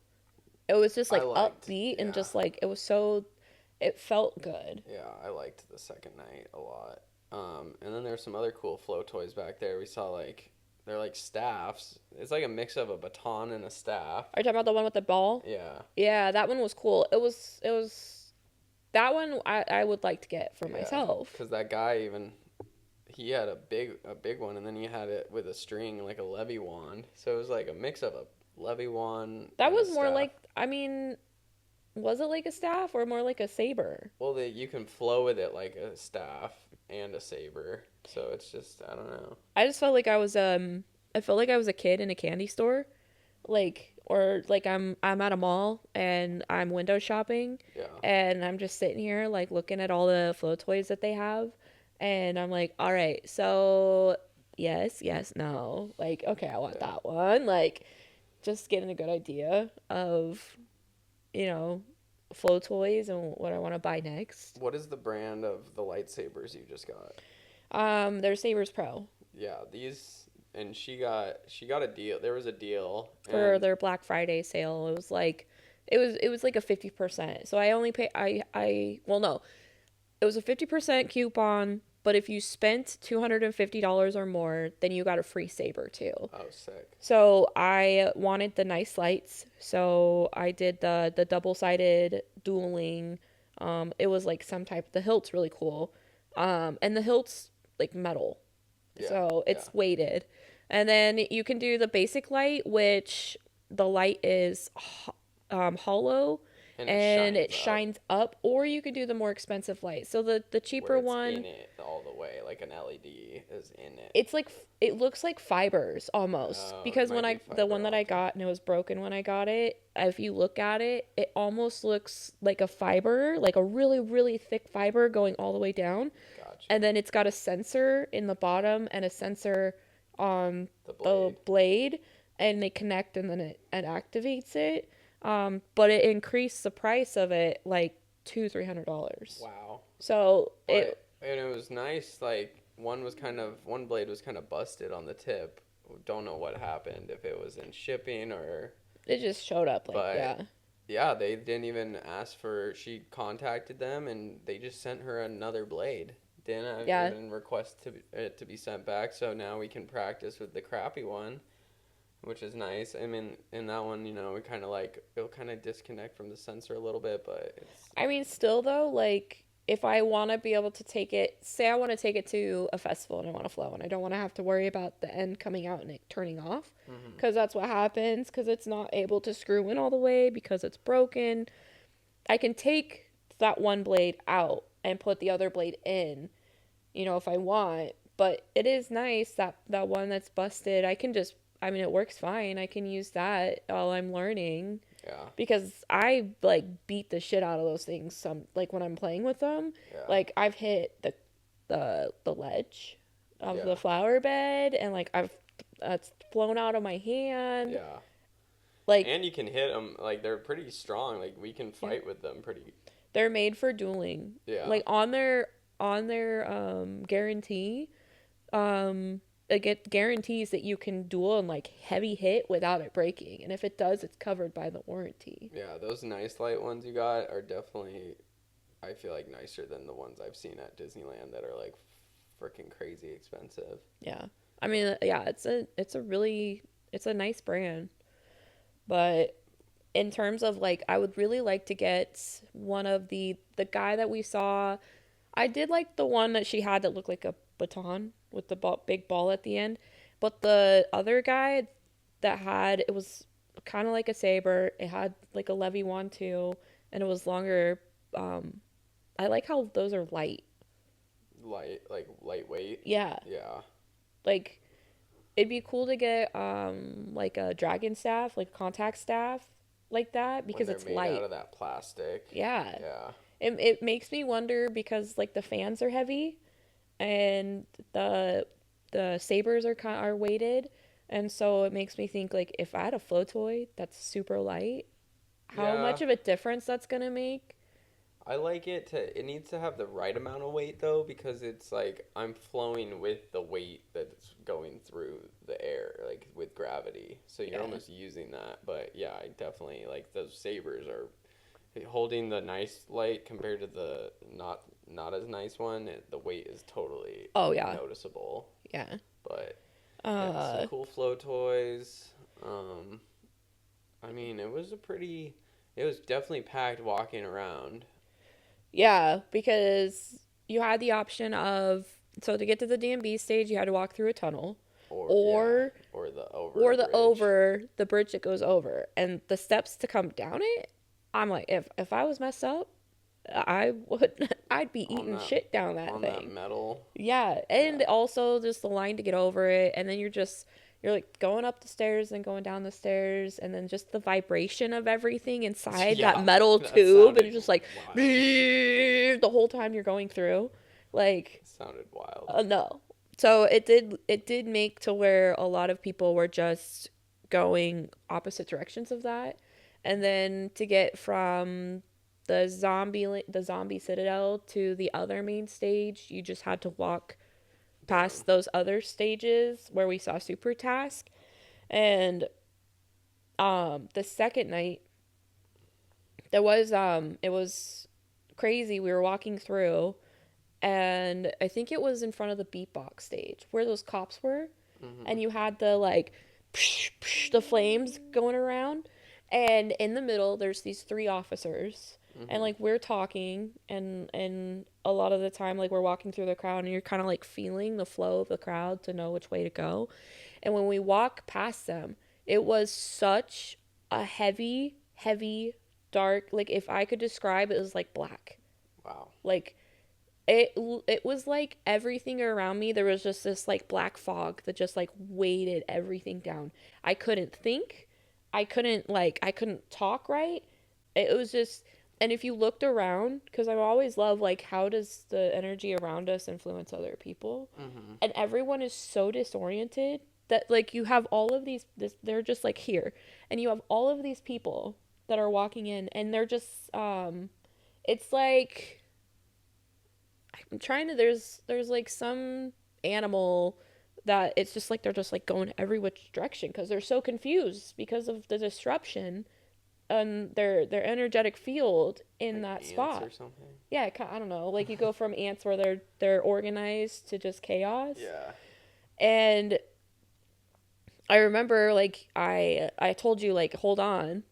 It was just like upbeat and just like it felt good. Yeah, I liked the second night a lot. And then there's some other cool flow toys back there. We saw like, they're like staffs. It's like a mix of a baton and a staff. Are you talking about the one with the ball? Yeah. Yeah, that one was cool. It was that one I would like to get for myself. Because that guy he had a big one, and then he had it with a string, like a levy wand. So it was like a mix of a levy wand. That was more like, I mean, was it like a staff or more like a saber? Well, you can flow with it like a staff and a saber. So it's just, I don't know. I just felt like I felt like I was a kid in a candy store, or like I'm at a mall and I'm window shopping, and I'm just sitting here like looking at all the flow toys that they have, and I'm like, all right, so yes, no, like, okay, I want that one, like, just getting a good idea of, flow toys and what I want to buy next. What is the brand of the lightsabers you just got? They're Sabers Pro. Yeah, and she got a deal. There was a deal for their Black Friday sale. It was like a 50%. So I only pay well, no. It was a 50% coupon but if you spent $250 or more, then you got a free saber too. Oh, sick. So I wanted the nice lights, so I did the double-sided dueling. It was like some type. The hilt's really cool, and the hilt's like metal, so it's weighted. And then you can do the basic light, which the light is hollow and it shines up, or you could do the more expensive light. So the cheaper where it's one in it all the way, like an LED is in it. It's like it looks like fibers almost, because when the one that I got, and it was broken when I got it, if you look at it, it almost looks like a fiber, like a really really thick fiber going all the way down. Gotcha. And then it's got a sensor in the bottom and a sensor on the blade, and they connect, and then it activates it. But it increased the price of it like $200-300. Wow. So and it was nice. Like one blade was kind of busted on the tip. Don't know what happened, if it was in shipping or it just showed up yeah, they didn't even ask for. She contacted them and they just sent her another blade. Didn't even request it to be sent back. So now we can practice with the crappy one, which is nice. I mean, in that one, we kind of it'll kind of disconnect from the sensor a little bit, but it's... I mean, still though, like, if I want to be able to take it, say I want to take it to a festival and I want to flow, and I don't want to have to worry about the end coming out and it turning off, because that's what happens, because it's not able to screw in all the way because it's broken. I can take that one blade out and put the other blade in, if I want, but it is nice that one that's busted, it works fine. I can use that while I'm learning. Yeah. Because I beat the shit out of those things when I'm playing with them. Yeah. Like I've hit the ledge of the flower bed, and it's flown out of my hand. Yeah. And you can hit them, they're pretty strong. Like we can fight with them pretty. They're made for dueling. Yeah. Like on their guarantee, it guarantees that you can duel and heavy hit without it breaking, and if it does, it's covered by the warranty. Yeah, those nice light ones you got are definitely, I feel like, nicer than the ones I've seen at Disneyland that are freaking crazy expensive. Yeah, I mean, yeah, it's a nice brand, but in terms of I would really like to get one of the guy that we saw. I did like the one that she had that looked like a baton with the big ball at the end, but the other guy that it was kind of like a saber. It had a levy wand too, and it was longer. I like how those are lightweight. Yeah. It'd be cool to get a dragon staff, contact staff like that, because it's light out of that plastic. Yeah. Yeah. It makes me wonder, because the fans are heavy and the sabers are weighted, and so it makes me think if I had a flow toy that's super light, how much of a difference that's gonna make. I like it needs to have the right amount of weight though, because it's I'm flowing with the weight that's going through the air, with gravity, so you're almost using that. But yeah, I definitely those sabers are holding the nice light compared to the not as nice one. The weight is totally noticeable. Yeah. But some cool flow toys. I mean, it was definitely packed walking around. Yeah, because you had the option of, so to get to the D&B stage, you had to walk through a tunnel, or the bridge that goes over, and the steps to come down it. I'm if I was messed up, I'd be eating shit down that thing. That metal. Yeah, and also just the line to get over it, and then you're going up the stairs and going down the stairs, and then just the vibration of everything inside that metal tube, and just the whole time you're going through. It sounded wild. No. So it did make to where a lot of people were just going opposite directions of that. And then to get from the zombie citadel to the other main stage, you just had to walk past those other stages where we saw Super Task. And the second night, it was crazy. We were walking through, and I think it was in front of the beatbox stage where those cops were, and you had the like psh, psh, the flames going around, and in the middle there's these three officers, and like we're talking, and a lot of the time like we're walking through the crowd and you're kind of like feeling the flow of the crowd to know which way to go. And when we walk past them, it was such a heavy dark, like if I could describe, it was like black. Wow. Like it was like everything around me, there was just this like black fog that just like weighted everything down. I couldn't think. I couldn't talk right. It was just, and if you looked around, because I've always loved like how does the energy around us influence other people, and everyone is so disoriented that like you have all of they're just like here, and you have all of these people that are walking in, and they're just it's like, I'm trying to, there's like some animal that it's just like they're just like going every which direction because they're so confused because of the disruption on their energetic field in like that spot or something. Yeah, I don't know, like you go from ants where they're organized to just chaos. Yeah. And I remember like I told you like hold on,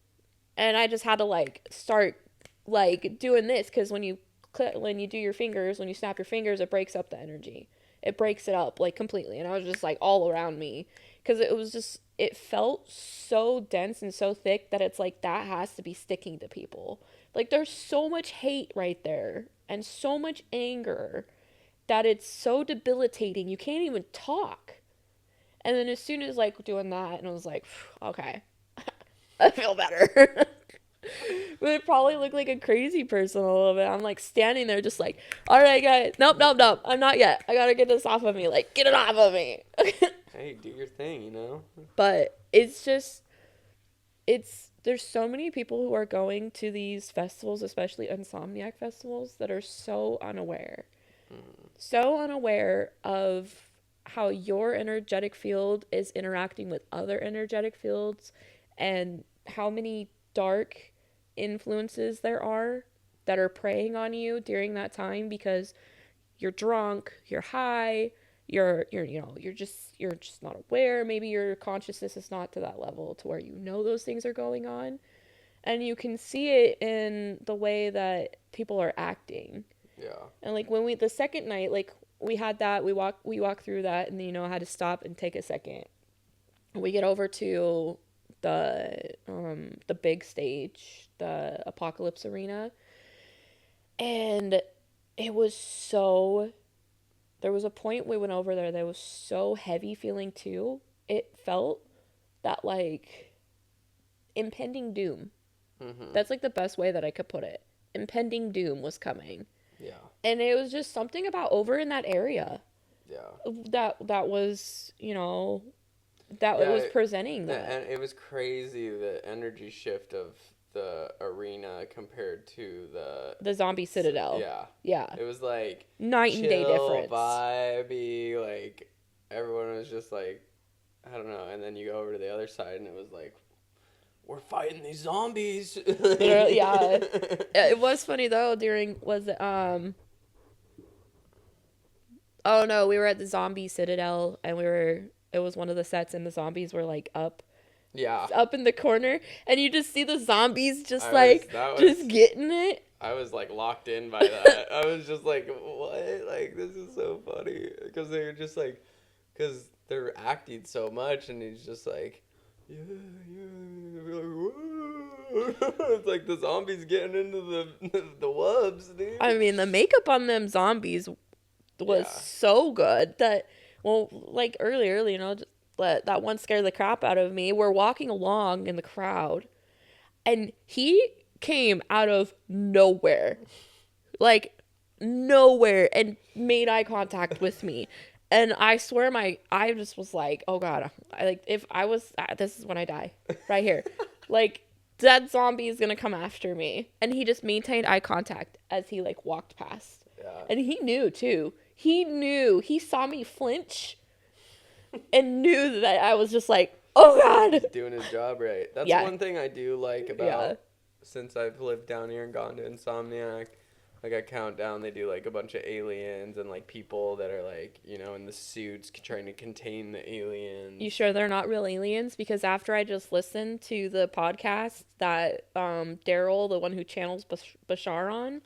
and I just had to like start like doing this because when you do your fingers, when you snap your fingers, it breaks up the energy. It breaks it up like completely. And I was just like all around me because it was just, it felt so dense and so thick that it's like that has to be sticking to people. Like there's so much hate right there and so much anger that it's so debilitating. You can't even talk. And then as soon as like doing that, and I was like, okay, I feel better. But it probably looked like a crazy person a little bit. I'm like standing there just like, all right guys, nope, I'm not yet, I gotta get this off of me, like get it off of me. Hey, do your thing, you know. But it's just, there's so many people who are going to these festivals, especially Insomniac festivals, that are so unaware of how your energetic field is interacting with other energetic fields, and how many dark influences there are that are preying on you during that time because you're drunk, you're high, you're just not aware. Maybe your consciousness is not to that level to where you know those things are going on, and you can see it in the way that people are acting. Yeah. And like when the second night, like we had that, we walk through that, and then had to stop and take a second. We get over to the big stage, the Apocalypse Arena, and it was so, there was a point we went over there that was so heavy feeling too. It felt that like impending doom. That's like the best way that I could put it. Impending doom was coming. Yeah. And it was just something about over in that area. Yeah. That was, it was presenting that. And it was crazy, the energy shift of the arena compared to the zombie citadel. Yeah. Yeah. It was like night and day difference. Vibey, like everyone was just like, I don't know. And then you go over to the other side and it was like, we're fighting these zombies. Yeah. It was funny though, oh no, we were at the zombie citadel, and it was one of the sets, and the zombies were like up in the corner, and you just see the zombies just just getting it. I was like locked in by that. I was just like, what? Like, this is so funny because they were just like, because they're acting so much, and he's just like, yeah. It's like the zombies getting into the wubs, dude. I mean, the makeup on them zombies was so good that, well, like earlier, that one scared the crap out of me. We're walking along in the crowd, and he came out of nowhere, and made eye contact with me. And I swear I just was like, oh God, this is when I die right here. Like, that zombie is going to come after me. And he just maintained eye contact as he walked past. Yeah. And he knew too. He saw me flinch and knew that I was just like, oh God. He's doing his job right. That's one thing I do like about, since I've lived down here and gone to Insomniac, like a countdown. They do like a bunch of aliens and like people that are like, you know, in the suits trying to contain the aliens. You sure they're not real aliens? Because after I just listened to the podcast that Daryl, the one who channels Bashar on,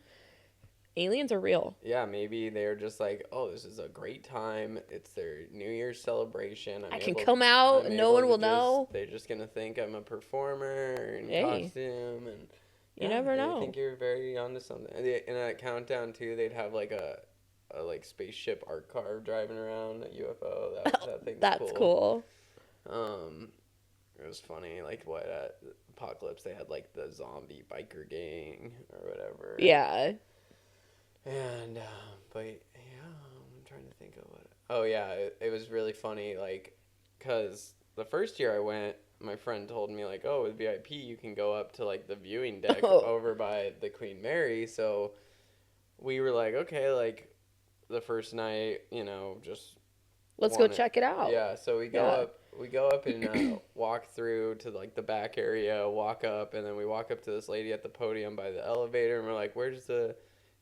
aliens are real. Yeah, maybe they're just like, oh, this is a great time. It's their New Year's celebration. I can come out, no one will know. They're just gonna think I'm a performer in costume, and you never know. I think you're very onto something. And in that countdown too, they'd have like a like spaceship art car driving around, a UFO. That thing's That's cool. It was funny. Like what at Apocalypse, they had like the zombie biker gang or whatever. Yeah. And, but, yeah, I'm trying to think of what... Oh, yeah, it was really funny, like, because the first year I went, my friend told me, like, oh, with VIP, you can go up to, like, the viewing deck over by the Queen Mary, so we were like, okay, like, the first night, you know, just... Let's go check it out. Yeah, so we go up and walk through to, like, the back area, walk up, and then we walk up to this lady at the podium by the elevator, and we're like, where's the...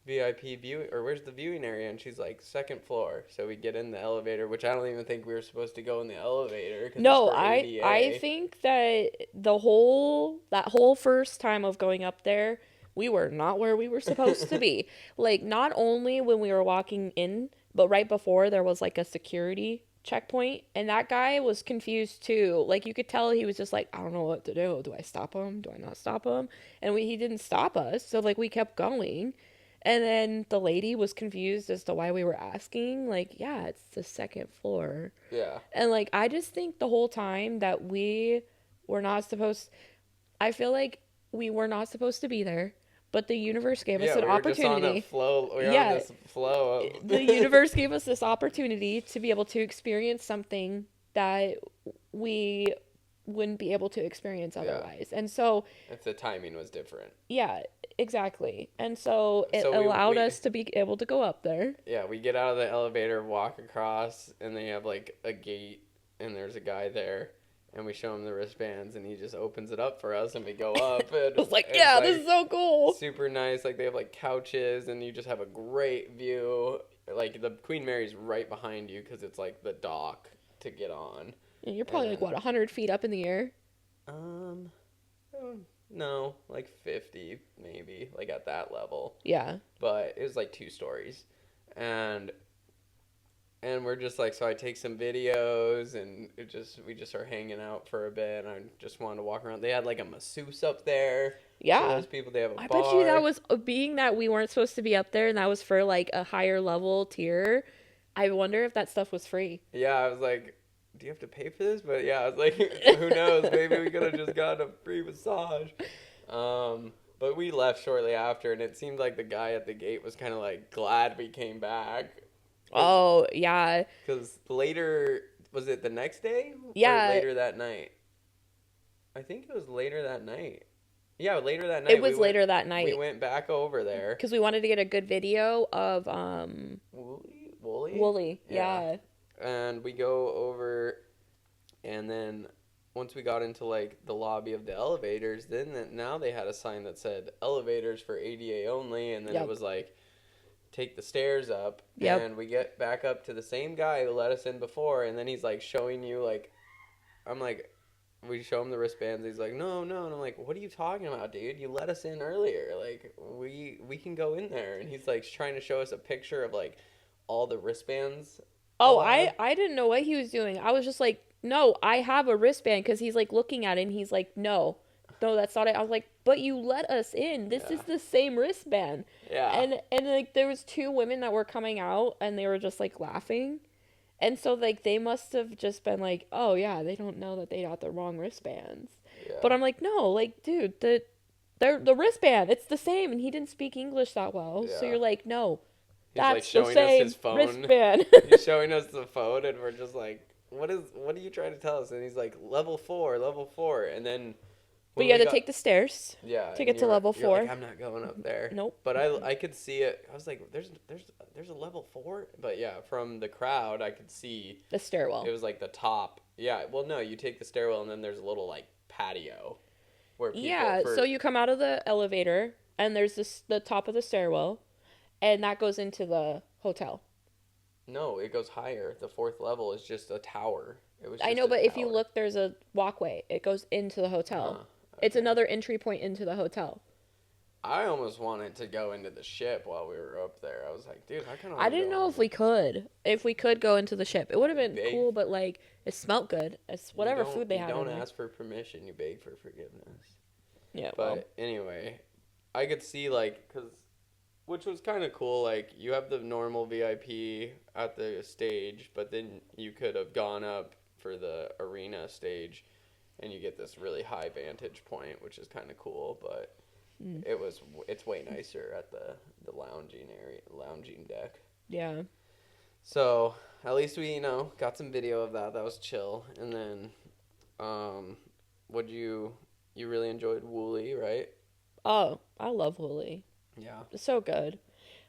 VIP viewing, or where's the viewing area? And she's like, second floor. So we get in the elevator, which I don't even think we were supposed to go in the elevator. No, I think that that whole first time of going up there, we were not where we were supposed to be. Like, not only when we were walking in, but right before there was like a security checkpoint, and that guy was confused too. Like, you could tell he was just like, I don't know what to do. Do I stop him? Do I not stop him? And he didn't stop us. So like, we kept going. And then the lady was confused as to why we were asking. Like, yeah, it's the second floor. Yeah. And, like, I just think the whole time that we were not supposed... I feel like we were not supposed to be there. But the universe gave us an opportunity. Just on this flow. The universe gave us this opportunity to be able to experience something that we wouldn't be able to experience otherwise. And so... If the timing was different. Yeah, exactly. And so it allowed us to be able to go up there. Yeah, we get out of the elevator, walk across, and they have like a gate, and there's a guy there, and we show him the wristbands, and he just opens it up for us, and we go up. And I was like, yeah, this is so cool. Super nice. Like, they have like couches, and you just have a great view. Like, the Queen Mary's right behind you because it's like the dock to get on. And you're probably like, what, 100 feet up in the air? No, like 50 maybe, like at that level. Yeah. But it was like 2 stories. And we're just like, so I take some videos, and we just are hanging out for a bit, and I just wanted to walk around. They had like a masseuse up there. Yeah. For those people, they have a bar. I bet you that was, being that we weren't supposed to be up there, and that was for like a higher level tier, I wonder if that stuff was free. Yeah, I was like, do you have to pay for this? But yeah, I was like, who knows? Maybe we could have just gotten a free massage. But we left shortly after, and it seemed like the guy at the gate was kind of like glad we came back. Oh, yeah. Because later, was it the next day? Yeah. Or later that night? I think it was later that night. Yeah, later that night. It was later that night. We went back over there. Because we wanted to get a good video of, Wooly, yeah. And we go over, and then once we got into like the lobby of the elevators, now they had a sign that said elevators for ADA only, and then it was like, take the stairs up, and we get back up to the same guy who let us in before, and then he's like showing you like, I'm like, we show him the wristbands, he's like, no, and I'm like, what are you talking about, dude? You let us in earlier, like, we can go in there, and he's like trying to show us a picture of like all the wristbands. Oh, I didn't know what he was doing. I was just like, no, I have a wristband, because he's like looking at it, and he's like, no, that's not it. I was like, but you let us in. This is the same wristband. Yeah. And like there was 2 women that were coming out, and they were just like laughing. And so like they must have just been like, oh yeah, they don't know that they got the wrong wristbands. Yeah. But I'm like, no, like, dude, the wristband, it's the same. And he didn't speak English that well. Yeah. So you're like, no. He's that's like showing the same us his phone. Wristband. He's showing us the phone, and we're just like, what are you trying to tell us? And he's like, level 4. And then... But you had to take the stairs. Yeah. To get to level 4. Like, I'm not going up there. Nope. But I could see it. I was like, there's a level 4? But yeah, from the crowd, I could see... The stairwell. It was like the top. Yeah, well, no, you take the stairwell, and then there's a little, like, patio. Where people... Yeah, so you come out of the elevator, and there's the top of the stairwell. and that goes into the hotel. No, it goes higher. The fourth level is just a tower. It was I just know, a but if you tower. look, there's a walkway. It goes into the hotel. It's Okay. another entry point into the hotel. I almost wanted to go into the ship while we were up there. I was like, dude, I kind of I want to didn't go know on if we could. If we could go into the ship. It would have been Big. cool, but like it smelled good. It's whatever food they you had. don't in there. ask for permission, you beg for forgiveness. Yeah, But well. anyway, I could see, like, which was kind of cool, like, you have the normal VIP at the stage, but then you could have gone up for the arena stage, and you get this really high vantage point, which is kind of cool, but it's way nicer at the lounging deck. Yeah. So, at least we, got some video of that. That was chill. And then, you really enjoyed Wooly, right? Oh, I love Wooly. Yeah. It's so good.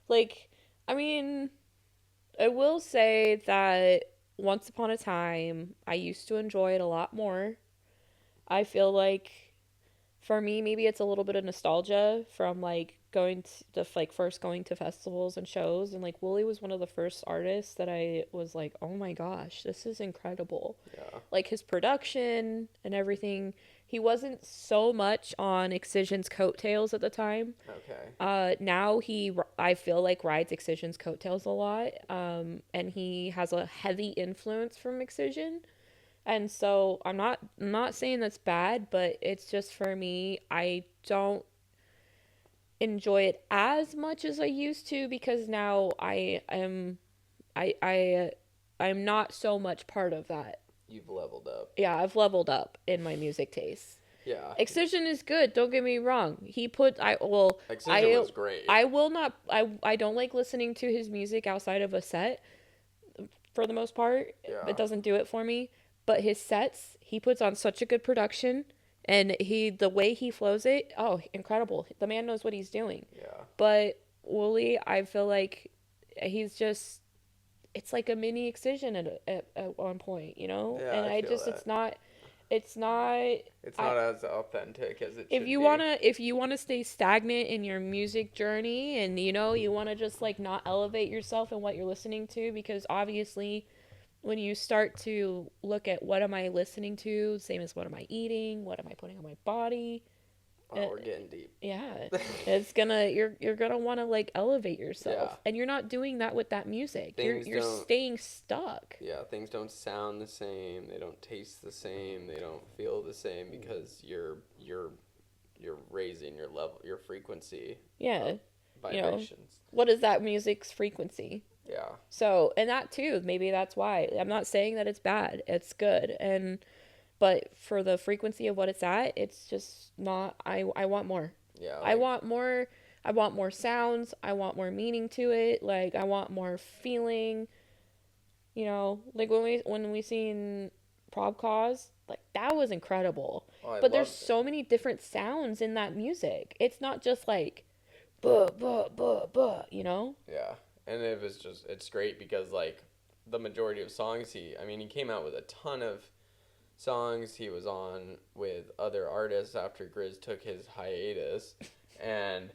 Like, I mean, I will say that once upon a time, I used to enjoy it a lot more. I feel like for me, maybe it's a little bit of nostalgia from like going first going to festivals and shows, and like Wooly was one of the first artists that I was like, oh my gosh, this is incredible. Yeah. Like his production and everything. He wasn't so much on Excision's coattails at the time. Okay. Now I feel like rides Excision's coattails a lot. And he has a heavy influence from Excision. And so I'm not saying that's bad, but it's just for me, I don't enjoy it as much as I used to because now I'm not so much part of that. You've leveled up. Yeah, I've leveled up in my music tastes. Yeah. Excision is good, don't get me wrong. Excision was great. I will not I don't like listening to his music outside of a set for the most part. Yeah. It doesn't do it for me. But his sets, he puts on such a good production, and the way he flows it, oh, incredible. The man knows what he's doing. Yeah. But Wooly, I feel like he's just, it's like a mini Excision at one point, you know? Yeah, and I feel that. it's not It's not as authentic as it should be. if you wanna stay stagnant in your music journey, and you wanna just like not elevate yourself in what you're listening to, because obviously when you start to look at what am I listening to, same as what am I eating, what am I putting on my body. Oh, we're getting deep. Yeah, you're gonna want to like elevate yourself, Yeah. and you're not doing that with that music. Things You're don't- staying stuck. Yeah, things don't sound the same. They don't taste the same. They don't feel the same because you're raising your level, your frequency. Yeah, Vibrations. what is that music's frequency? Yeah. So, and that too, maybe that's why. I'm not saying that it's bad. It's good. But for the frequency of what it's at, it's just not, I want more. Yeah. I want more sounds. I want more meaning to it. Like, I want more feeling. Like when we seen Probcause, like that was incredible. Oh, but there's so many different sounds in that music. It's not just like buh buh buh buh, Yeah. And it's great because, like, the majority of songs he came out with a ton of songs. He was on with other artists after Grizz took his hiatus. And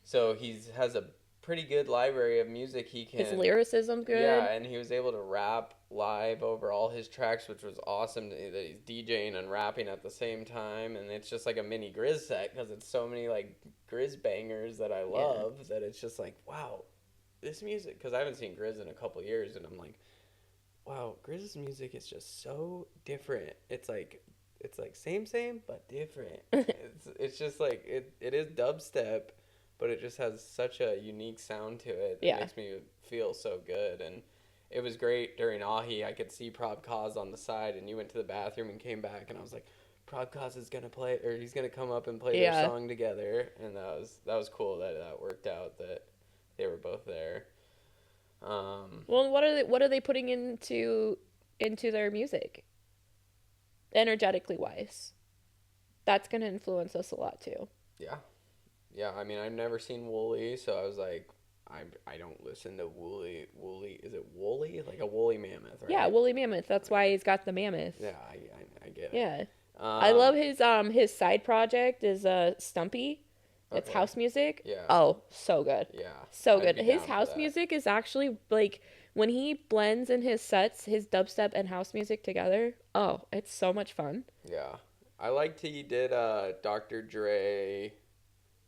so has a pretty good library of music he can... His lyricism's good. Yeah, and he was able to rap live over all his tracks, which was awesome that he's DJing and rapping at the same time. And it's just like a mini Grizz set because it's so many, like, Grizz bangers that I love that it's just like, wow. This music, because I haven't seen Grizz in a couple years, and I'm like, wow, Grizz's music is just so different. It's like same but different. it's just like it is dubstep, but it just has such a unique sound to it. It makes me feel so good. And it was great during Ahi. I could see Probcause on the side, and you went to the bathroom and came back, and I was like, Probcause is gonna play, or he's gonna come up and play their song together, and that was cool that worked out, that they were both there. Well, what are they putting into their music, energetically wise? That's gonna influence us a lot too. Yeah. I mean, I've never seen Wooly, so I was like, I don't listen to Wooly. Is it Wooly? Like a woolly mammoth, right? Yeah, woolly mammoth. That's why he's got the mammoth. Yeah, I get it. Yeah. I love his side project is Stumpy. It's Okay. house music. Yeah. Oh, so good. Yeah. So I'd good. be His down for house that. music is actually like when he blends in his sets, his dubstep and house music together. Oh, it's so much fun. Yeah. I liked he did Dr. Dre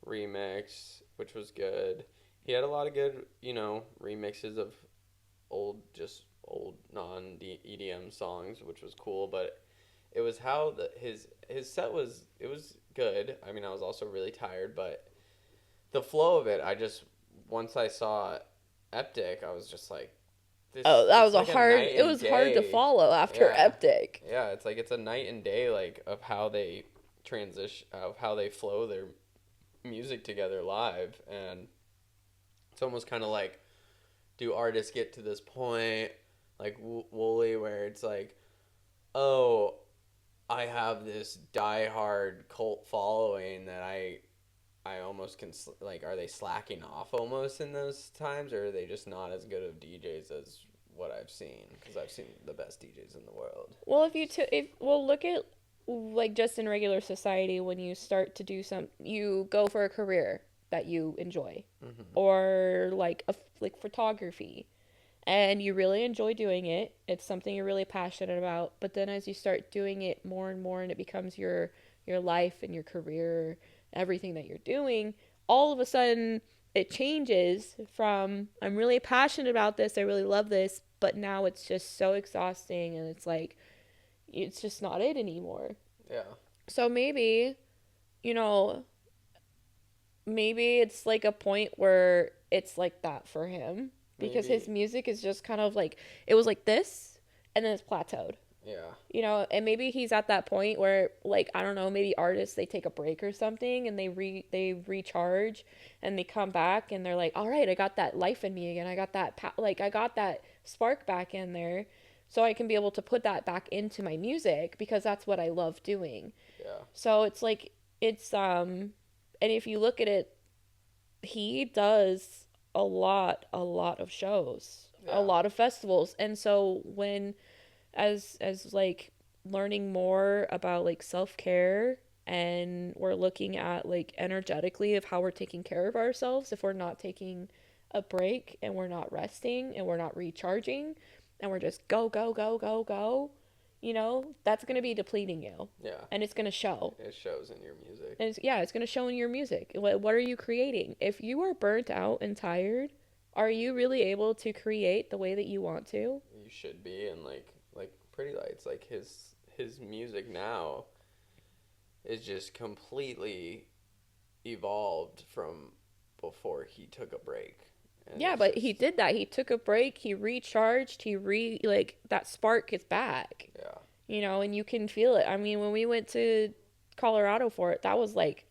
remix, which was good. He had a lot of good, remixes of old non EDM songs, which was cool, but it was how his set was, it was good. I mean, I was also really tired, but the flow of it, once I saw Eptic, I was just like, Oh, that it's was a like a hard. night It and was hard to day. follow after Yeah. Eptic. Yeah, it's like it's a night and day, like, of how they how they flow their music together live. And it's almost kind of like, do artists get to this point, like Wooly, where it's like, oh, I have this diehard cult following that I almost can, like, are they slacking off almost in those times, or are they just not as good of DJs as what I've seen? Because I've seen the best DJs in the world. Well, look at like just in regular society when you start to do you go for a career that you enjoy, or like photography, and you really enjoy doing it. It's something you're really passionate about. But then as you start doing it more and more, and it becomes your life and your career, everything that you're doing, all of a sudden it changes from I'm really passionate about this, I really love this, but now it's just so exhausting and it's like it's just not it anymore. Yeah. So maybe, you know, maybe it's like a point where it's like that for him because Maybe. his music is just kind of like it was like this and then it's plateaued. Yeah. And maybe he's at that point where, like, I don't know, maybe artists, they take a break or something and they recharge and they come back and they're like, all right, I got that life in me again. I got that I got that spark back in there, so I can be able to put that back into my music because that's what I love doing. Yeah. So it's like and if you look at it, he does a lot of shows, Yeah. a lot of festivals, and so when as like learning more about like self-care, and we're looking at like energetically of how we're taking care of ourselves, if we're not taking a break and we're not resting and we're not recharging and we're just go go go go go, that's going to be depleting you. Yeah. And it's going to show. It shows in your music. And it's going to show in your music. What are you creating? If you are burnt out and tired, are you really able to create the way that you want to? You should be. And like Pretty Lights, like his music now is just completely evolved from before he took a break. And Yeah, but he did that. He took a break, he recharged, like that spark is back. Yeah. And you can feel it. I mean, when we went to Colorado for it, that was like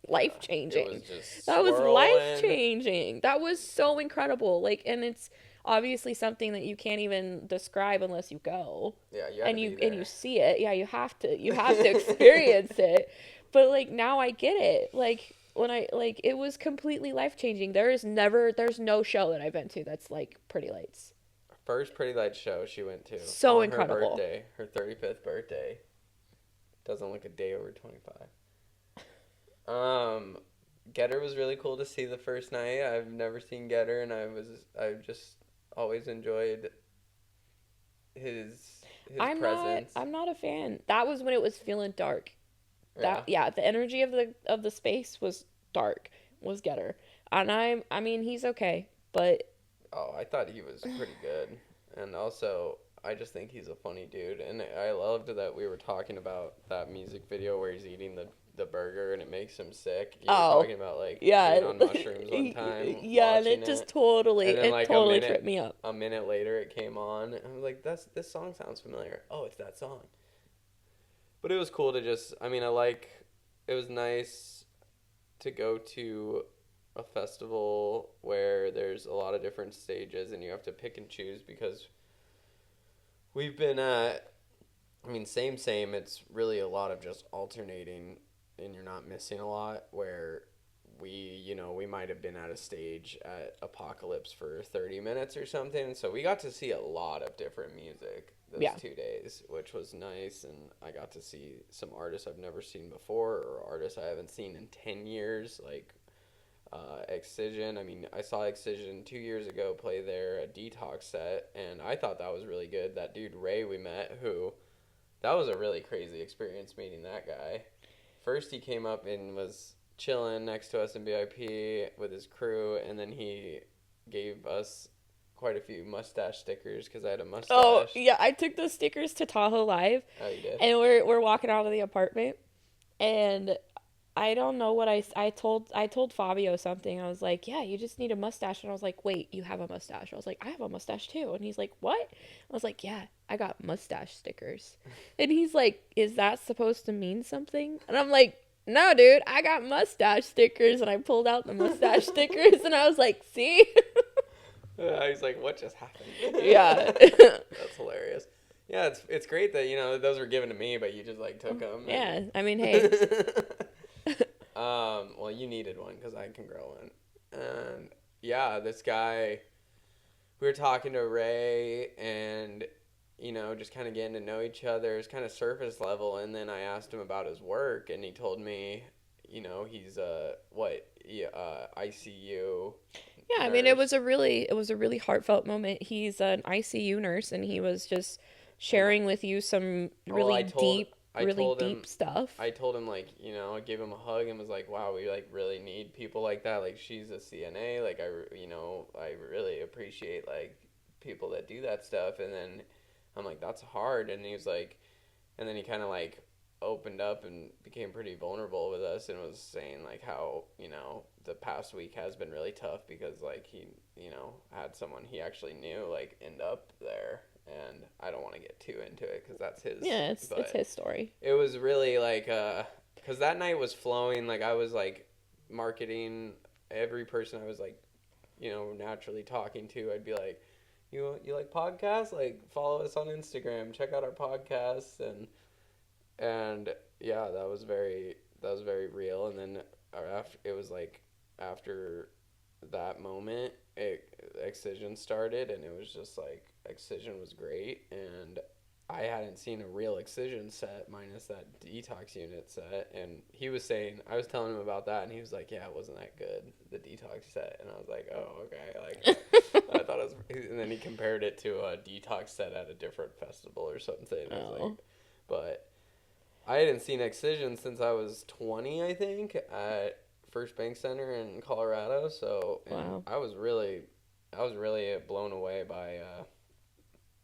life changing. It was just that was swirling. life changing. That was so incredible. Like, and it's obviously something that you can't even describe unless you go. Yeah, and you see it. Yeah, you have to experience it. But like now I get it. Like when it was completely life changing. There's no show that I've been to that's like Pretty Lights. First Pretty Lights show she went to. So on incredible. Her birthday, her 35th birthday. Doesn't look a day over 25. Getter was really cool to see the first night. I've never seen Getter, and I've just always enjoyed his presence. I'm not a fan. That was when it was feeling dark. The energy of the space was dark. Was Getter. And I mean he's okay, but I thought he was pretty good. And also I just think he's a funny dude, and I loved that we were talking about that music video where he's eating the burger and it makes him sick. You were talking about being on mushrooms one time. Yeah, and it just totally tripped me up. A minute later it came on and I was like, this song sounds familiar. Oh, it's that song. But it was cool to it was nice to go to a festival where there's a lot of different stages and you have to pick and choose, because we've been at, same, it's really a lot of just alternating and you're not missing a lot, where we might have been at a stage at Apocalypse for 30 minutes or something. So we got to see a lot of different music those 2 days, which was nice. And I got to see some artists I've never seen before, or artists I haven't seen in 10 years, like Excision. I mean, I saw Excision 2 years ago play their Detox set, and I thought that was really good. That dude Ray we met, that was a really crazy experience meeting that guy. First he came up and was chilling next to us in VIP with his crew, and then he gave us quite a few mustache stickers because I had a mustache. Oh yeah, I took those stickers to Tahoe Live. Oh, you did? And we're walking out of the apartment, and I don't know what I told Fabio something. I was like, yeah, you just need a mustache. And I was like, wait, you have a mustache? I was like, I have a mustache too. And he's like, what? I was like, yeah, I got mustache stickers. And he's like, is that supposed to mean something? And I'm like, no, dude, I got mustache stickers. And I pulled out the mustache stickers, and I was like, see? He's like, what just happened? Yeah. That's hilarious. Yeah, it's great that, those were given to me, but you just, like, took them. Yeah, I mean, hey. Well, you needed one because I can grow one. And, yeah, this guy, we were talking to Ray and, just kind of getting to know each other. It's kind of surface level, and then I asked him about his work, and he told me, he's, ICU Yeah, I mean, it was a really heartfelt moment. He's an ICU nurse, and he was just sharing with you some really deep stuff. I told him, like, I gave him a hug and was like, wow, we, like, really need people like that. Like, she's a CNA. Like, I really appreciate, like, people that do that stuff. And then I'm like, that's hard. And he was like, and then he kind of, like, opened up and became pretty vulnerable with us and was saying, like, how, the past week has been really tough because, like, he, had someone he actually knew, like, end up there. And I don't want to get too into it because that's his. Yeah, it's his story. It was really, like, because that night was flowing. Like, I was, like, marketing every person I was, like, naturally talking to. I'd be like, you like podcasts? Like, follow us on Instagram. Check out our podcasts. And yeah, that was very real. And then after that moment, Excision started, and it was just like, Excision was great, and I hadn't seen a real Excision set minus that Detox unit set, and he was saying, I was telling him about that, and he was like, yeah, it wasn't that good, the Detox set, and I was like, oh, okay, like, I thought it was, and then he compared it to a Detox set at a different festival or something, and I was like, but I hadn't seen Excision since I was 20, I think, at First Bank Center in Colorado, so wow. I was really blown away by,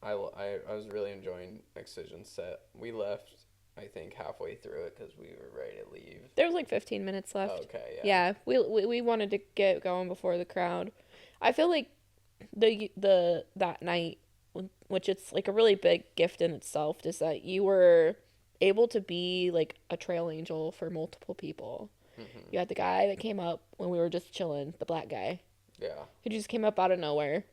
I was really enjoying Excision's set. We left, I think, halfway through it because we were ready to leave. There was like 15 minutes left. Okay, yeah. Yeah, we wanted to get going before the crowd. I feel like that night, which it's like a really big gift in itself, is that you were able to be like a trail angel for multiple people. Mm-hmm. You had the guy that came up when we were just chilling, the black guy. Yeah. Who just came up out of nowhere.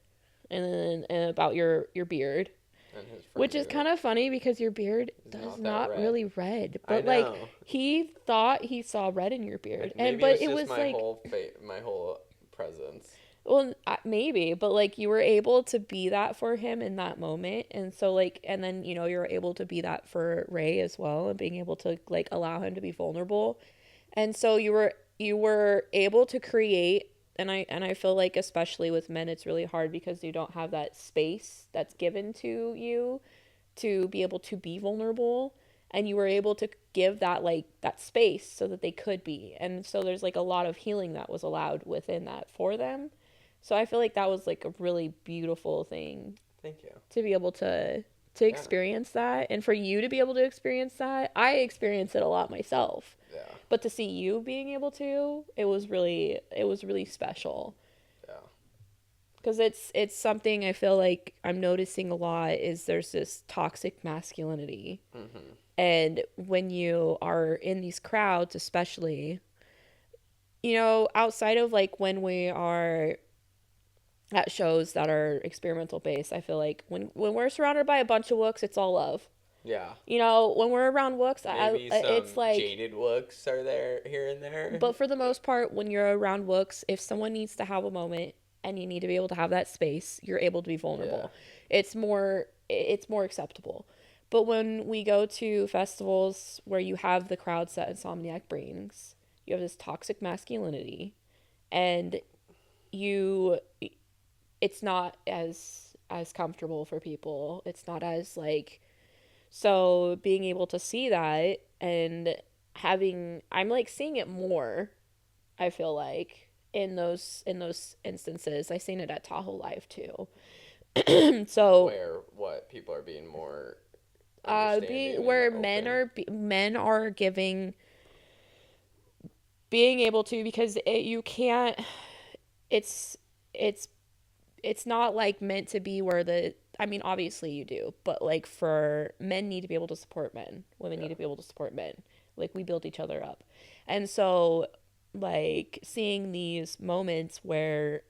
And about your beard. And his which is kind of funny because your beard is not really red. But like he thought he saw red in your beard. Like, but it was my like my whole presence. Well, maybe, but like you were able to be that for him in that moment, and so like, and then you're able to be that for Ray as well, and being able to like allow him to be vulnerable, and so you were able to create, and I feel like especially with men, it's really hard because you don't have that space that's given to you to be able to be vulnerable, and you were able to give that like that space so that they could be, and so there's like a lot of healing that was allowed within that for them. So I feel like that was like a really beautiful thing. Thank you. To be able to experience that, and for you to be able to experience that. I experienced it a lot myself. Yeah. But to see you being able to, it was really special. Yeah. Cuz it's something I feel like I'm noticing a lot is there's this toxic masculinity. Mm-hmm. And when you are in these crowds, especially, outside of like when we are at shows that are experimental based, I feel like when we're surrounded by a bunch of looks, it's all love. Yeah. You know, when we're around Wooks, Maybe some it's like jaded Wooks are there here and there. but for the most part, when you're around Wooks, if someone needs to have a moment and you need to be able to have that space, you're able to be vulnerable. It's more acceptable. But when we go to festivals where you have the crowds that Insomniac brings, you have this toxic masculinity, and you it's not as comfortable for people. It's not as like so being able to see that and having I'm like seeing it more, I feel like in those instances. I seen it at Tahoe Live too. So Where what people are being more be understanding where and open. men are giving being able to because you can't it's it's it's not like meant to be where the I mean obviously you do, but like for men need to be able to support men, women need to be able to support men, like we build each other up. And so like seeing these moments where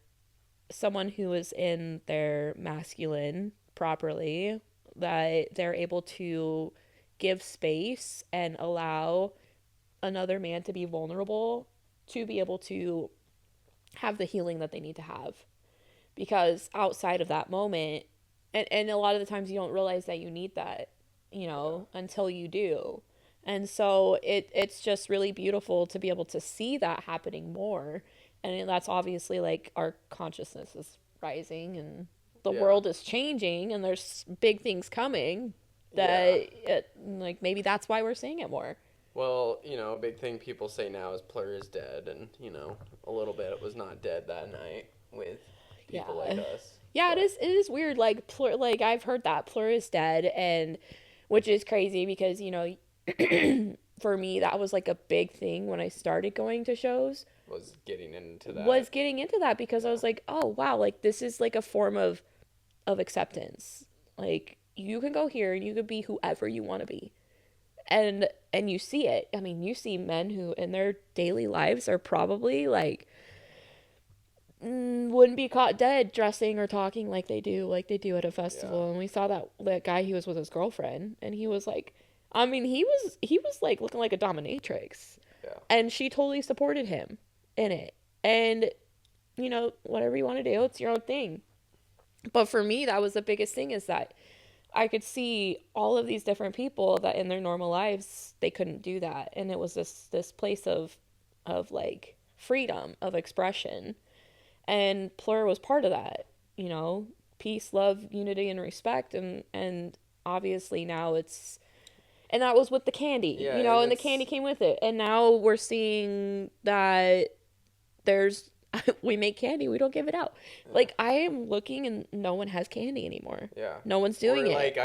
someone who is in their masculine properly, that they're able to give space and allow another man to be vulnerable, to be able to have the healing that they need to have. Because outside of that moment, and a lot of the times you don't realize that you need that, until you do. And so it's just really beautiful to be able to see that happening more. And that's obviously like our consciousness is rising and the world is changing and there's big things coming that like maybe that's why we're seeing it more. Well, a big thing people say now is Plur is dead, and a little bit it was not dead that night with people like us. Yeah, but. it is weird. Like like I've heard that Plur is dead, and which is crazy because for me that was like a big thing when I started going to shows. Was getting into that. Because I was like, oh wow, like this is like a form of acceptance. Like you can go here and you can be whoever you want to be, and you see it. I mean, you see men who in their daily lives are probably like wouldn't be caught dead dressing or talking like they do at a festival. And we saw that guy, he was with his girlfriend, and he was like, I mean, he was like looking like a dominatrix, and she totally supported him in it. And whatever you want to do, it's your own thing. But for me, that was the biggest thing, is that I could see all of these different people that in their normal lives they couldn't do that, and it was this place of like freedom of expression. And Plur was part of that, peace, love, unity, and respect. And obviously now and that was with the candy, and the candy came with it. And now we're seeing that we make candy, we don't give it out. Yeah. Like I am looking and no one has candy anymore. Yeah. No one's doing it. Like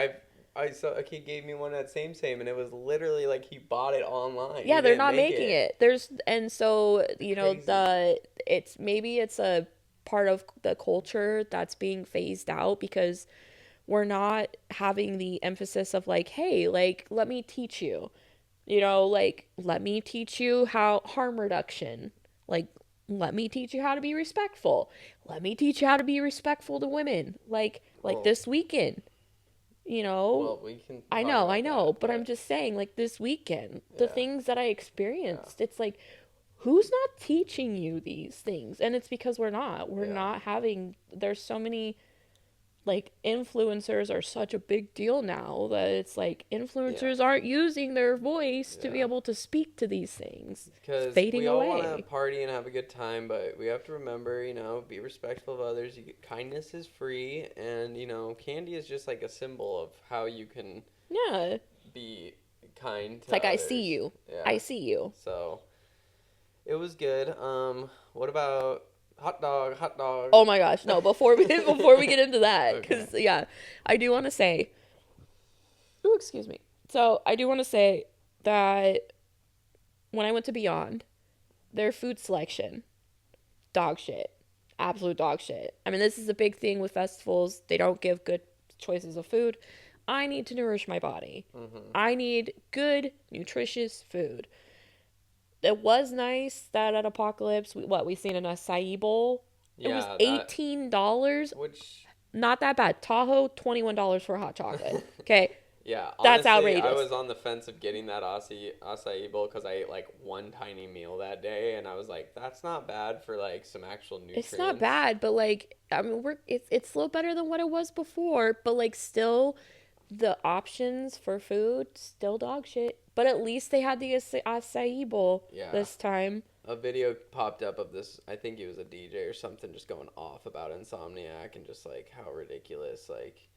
I saw a kid gave me one at same, and it was literally like he bought it online. Yeah, they're not making it. And so it's maybe it's a part of the culture that's being phased out because we're not having the emphasis of like, hey, like let me teach you, like let me teach you how harm reduction, like let me teach you how to be respectful. Let me teach you how to be respectful to women. Like this weekend. Well, we can I know, but I'm just saying, like this weekend, the things that I experienced, it's like, who's not teaching you these things? And it's because we're not having, there's so many, like influencers are such a big deal now that it's like influencers aren't using their voice to be able to speak to these things. Because we all want to party and have a good time, but we have to remember, be respectful of others. Kindness is free, and candy is just like a symbol of how you can be kind to like others. I see you. I see you. So it was good. What about hot dog? Oh my gosh, no, before we get into that, because I do want to say, excuse me, so I do want to say that when I went to Beyond, their food selection, dog shit, absolute dog shit. I mean, this is a big thing with festivals. They don't give good choices of food. I need to nourish my body. I need good, nutritious food. It was nice that at Apocalypse, we seen an acai bowl. It was $18. Which... Not that bad. Tahoe, $21 for a hot chocolate. Okay. Yeah, That's honestly, I outrageous. was on the fence of getting that acai bowl because I ate like one tiny meal that day, and I was like, that's not bad for like some actual nutrients. It's not bad, but like I mean, it's a little better than what it was before, but like still, the options for food still dog shit. But at least they had the acai bowl this time. A video popped up of this, I think he was a DJ or something, just going off about Insomniac and just like how ridiculous, like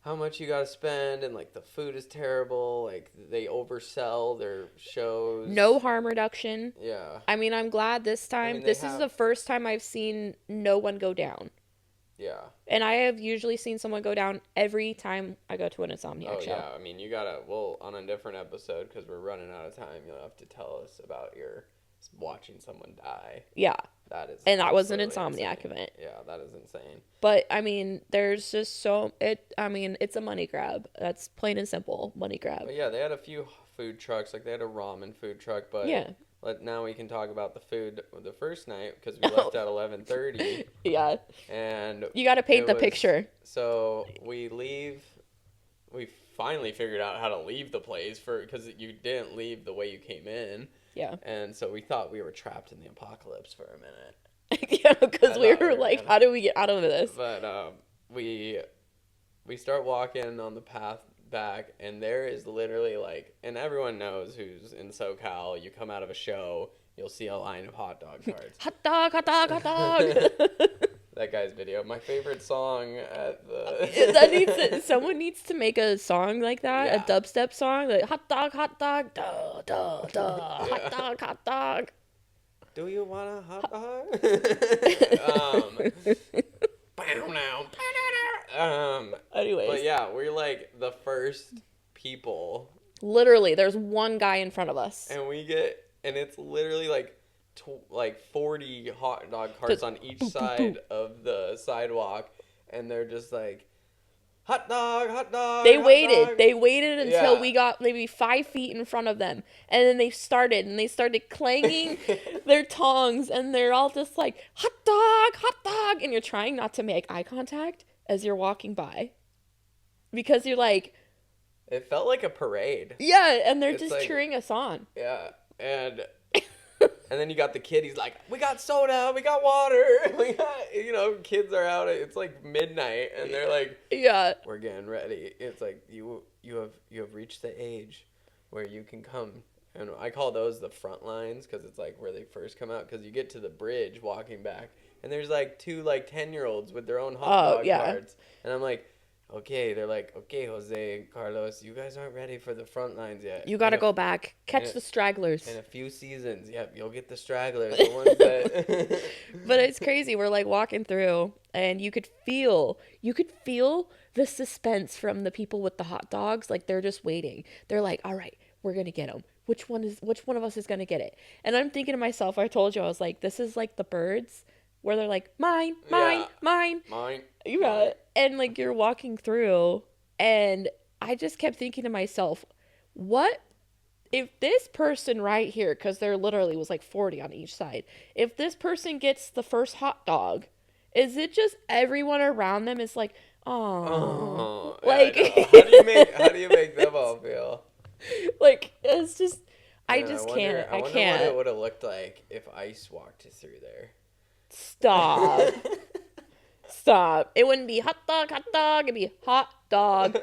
how much you gotta spend, and like the food is terrible, like they oversell their shows. No harm reduction. Yeah. I mean, I'm glad this time. This is the first time I've seen no one go down. Yeah. And I have usually seen someone go down every time I go to an Insomniac show. Yeah, I mean, you gotta, well, on a different episode, because we're running out of time, you'll have to tell us about your watching someone die. Yeah. That was an Insomniac event. Yeah, that is insane. But I mean, there's just it's a money grab. That's plain and simple, money grab. But yeah, they had a few food trucks, like they had a ramen food truck, but yeah. Now we can talk about the food the first night, because we left at 11:30. Yeah. And you got to paint the picture. So we leave. We finally figured out how to leave the place because you didn't leave the way you came in. Yeah. And so we thought we were trapped in the apocalypse for a minute. Yeah, because we were like, how do we get out of this? But we start walking on the path back, and there is literally like, and everyone knows who's in SoCal, you come out of a show, you'll see a line of hot dog carts. Hot dog, hot dog, hot dog. That guy's video. My favorite song at the... Someone needs to make a song like that, a dubstep song, like hot dog, da, da, da, hot dog. Do you want a hot dog? Anyways. But yeah, we're like the first people. Literally, there's one guy in front of us. And it's literally like 40 hot dog carts on each side of the sidewalk, and they're just like, hot dog, hot dog. They hot waited. dog. They waited until we got maybe 5 feet in front of them, and then they started clanging their tongs, and they're all just like, hot dog, and you're trying not to make eye contact as you're walking by, because you're like, it felt like a parade. Yeah, and they're just cheering us on. Yeah, and then you got the kid. He's like, we got soda, we got water, we got, kids are out. It's like midnight, and they're like, yeah, we're getting ready. It's like you have reached the age where you can come. And I call those the front lines, because it's like where they first come out, because you get to the bridge walking back, and there's like two 10-year-olds with their own hot dog carts, and I'm like, okay, they're like, okay, Jose, Carlos, you guys aren't ready for the front lines yet. You got to go back, catch the stragglers. In a few seasons, you'll get the stragglers, the ones that... But it's crazy. We're like walking through, and you could feel the suspense from the people with the hot dogs. Like, they're just waiting. They're like, all right, we're going to get them. Which one of us is going to get it? And I'm thinking to myself, I told you, I was like, this is like the birds where they're like, mine. Yeah. And like you're walking through, and I just kept thinking to myself, what if this person right here, because there literally was like 40 on each side, if this person gets the first hot dog, is it just everyone around them is like, oh, like how do you make them all feel? Like, it's just, I wonder can't. what it would have looked like if ice walked through there. Stop. Stop. It wouldn't be hot dog. It'd be hot dog.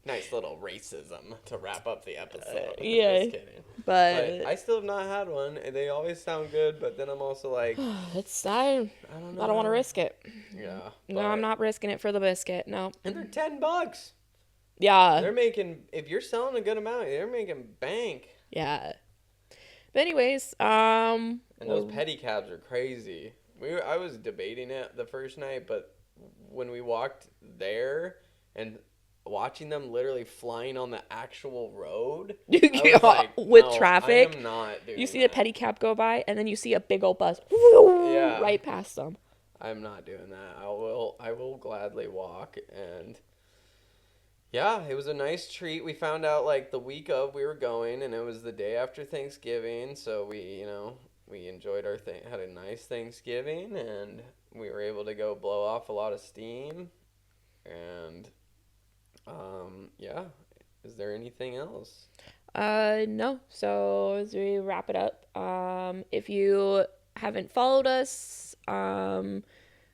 Nice little racism to wrap up the episode. Yeah. Just kidding. But I still have not had one. They always sound good, but then I'm also like, I don't want to risk it. Yeah. No, I'm not risking it for the biscuit. No. And they're $10. Yeah. They're making, if you're selling a good amount, they're making bank. Yeah. But anyways, and those pedicabs are crazy. I was debating it the first night, but when we walked there and watching them literally flying on the actual road, with traffic, I am not doing you see that. a pedicab go by, and then you see a big old bus right past them. I'm not doing that. I will gladly walk. And yeah, it was a nice treat. We found out the week of we were going, and it was the day after Thanksgiving, so we we enjoyed our thing, had a nice Thanksgiving, and we were able to go blow off a lot of steam. And yeah, is there anything else? No. So as we wrap it up, if you haven't followed us, go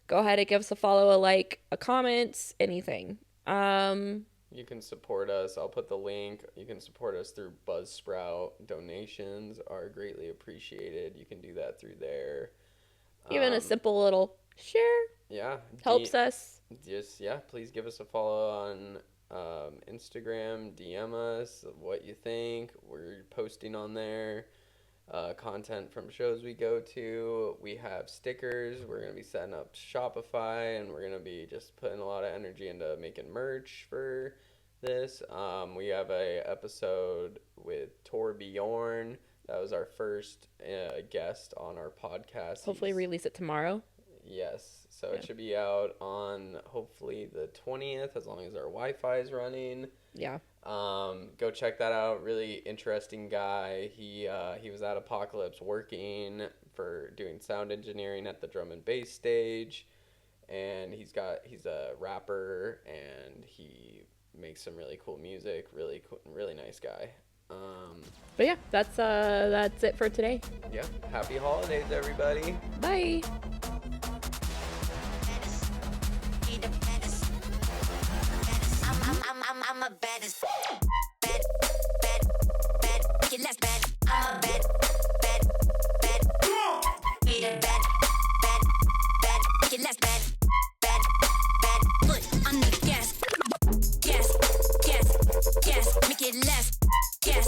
ahead and give us a follow, a like, a comment, anything. You can support us. I'll put the link. You can support us through Buzzsprout. Donations are greatly appreciated. You can do that through there. Even a simple little share. Yeah. Helps us. Just, yeah, please give us a follow on Instagram. DM us what you think. We're posting on there. Content from shows we go to. We have stickers. We're going to be setting up Shopify, and we're going to be just putting a lot of energy into making merch for this. We have a episode with Tor Bjorn. That was our first guest on our podcast. Hopefully release it tomorrow. Yes. So it should be out on hopefully the 20th, as long as our Wi-Fi is running. Yeah. Go check that out. Really interesting guy. He was at Apocalypse working for doing sound engineering at the drum and bass stage, and he's a rapper, and he makes some really cool music. Really cool, really nice guy. But yeah, that's it for today. Yeah. Happy holidays, everybody. Bye. I'm a baddest. Bad. Make it less bad. I'm a bad. Be the bad. Make it less bad. Foot under the gas. Gas. Make it less. Gas.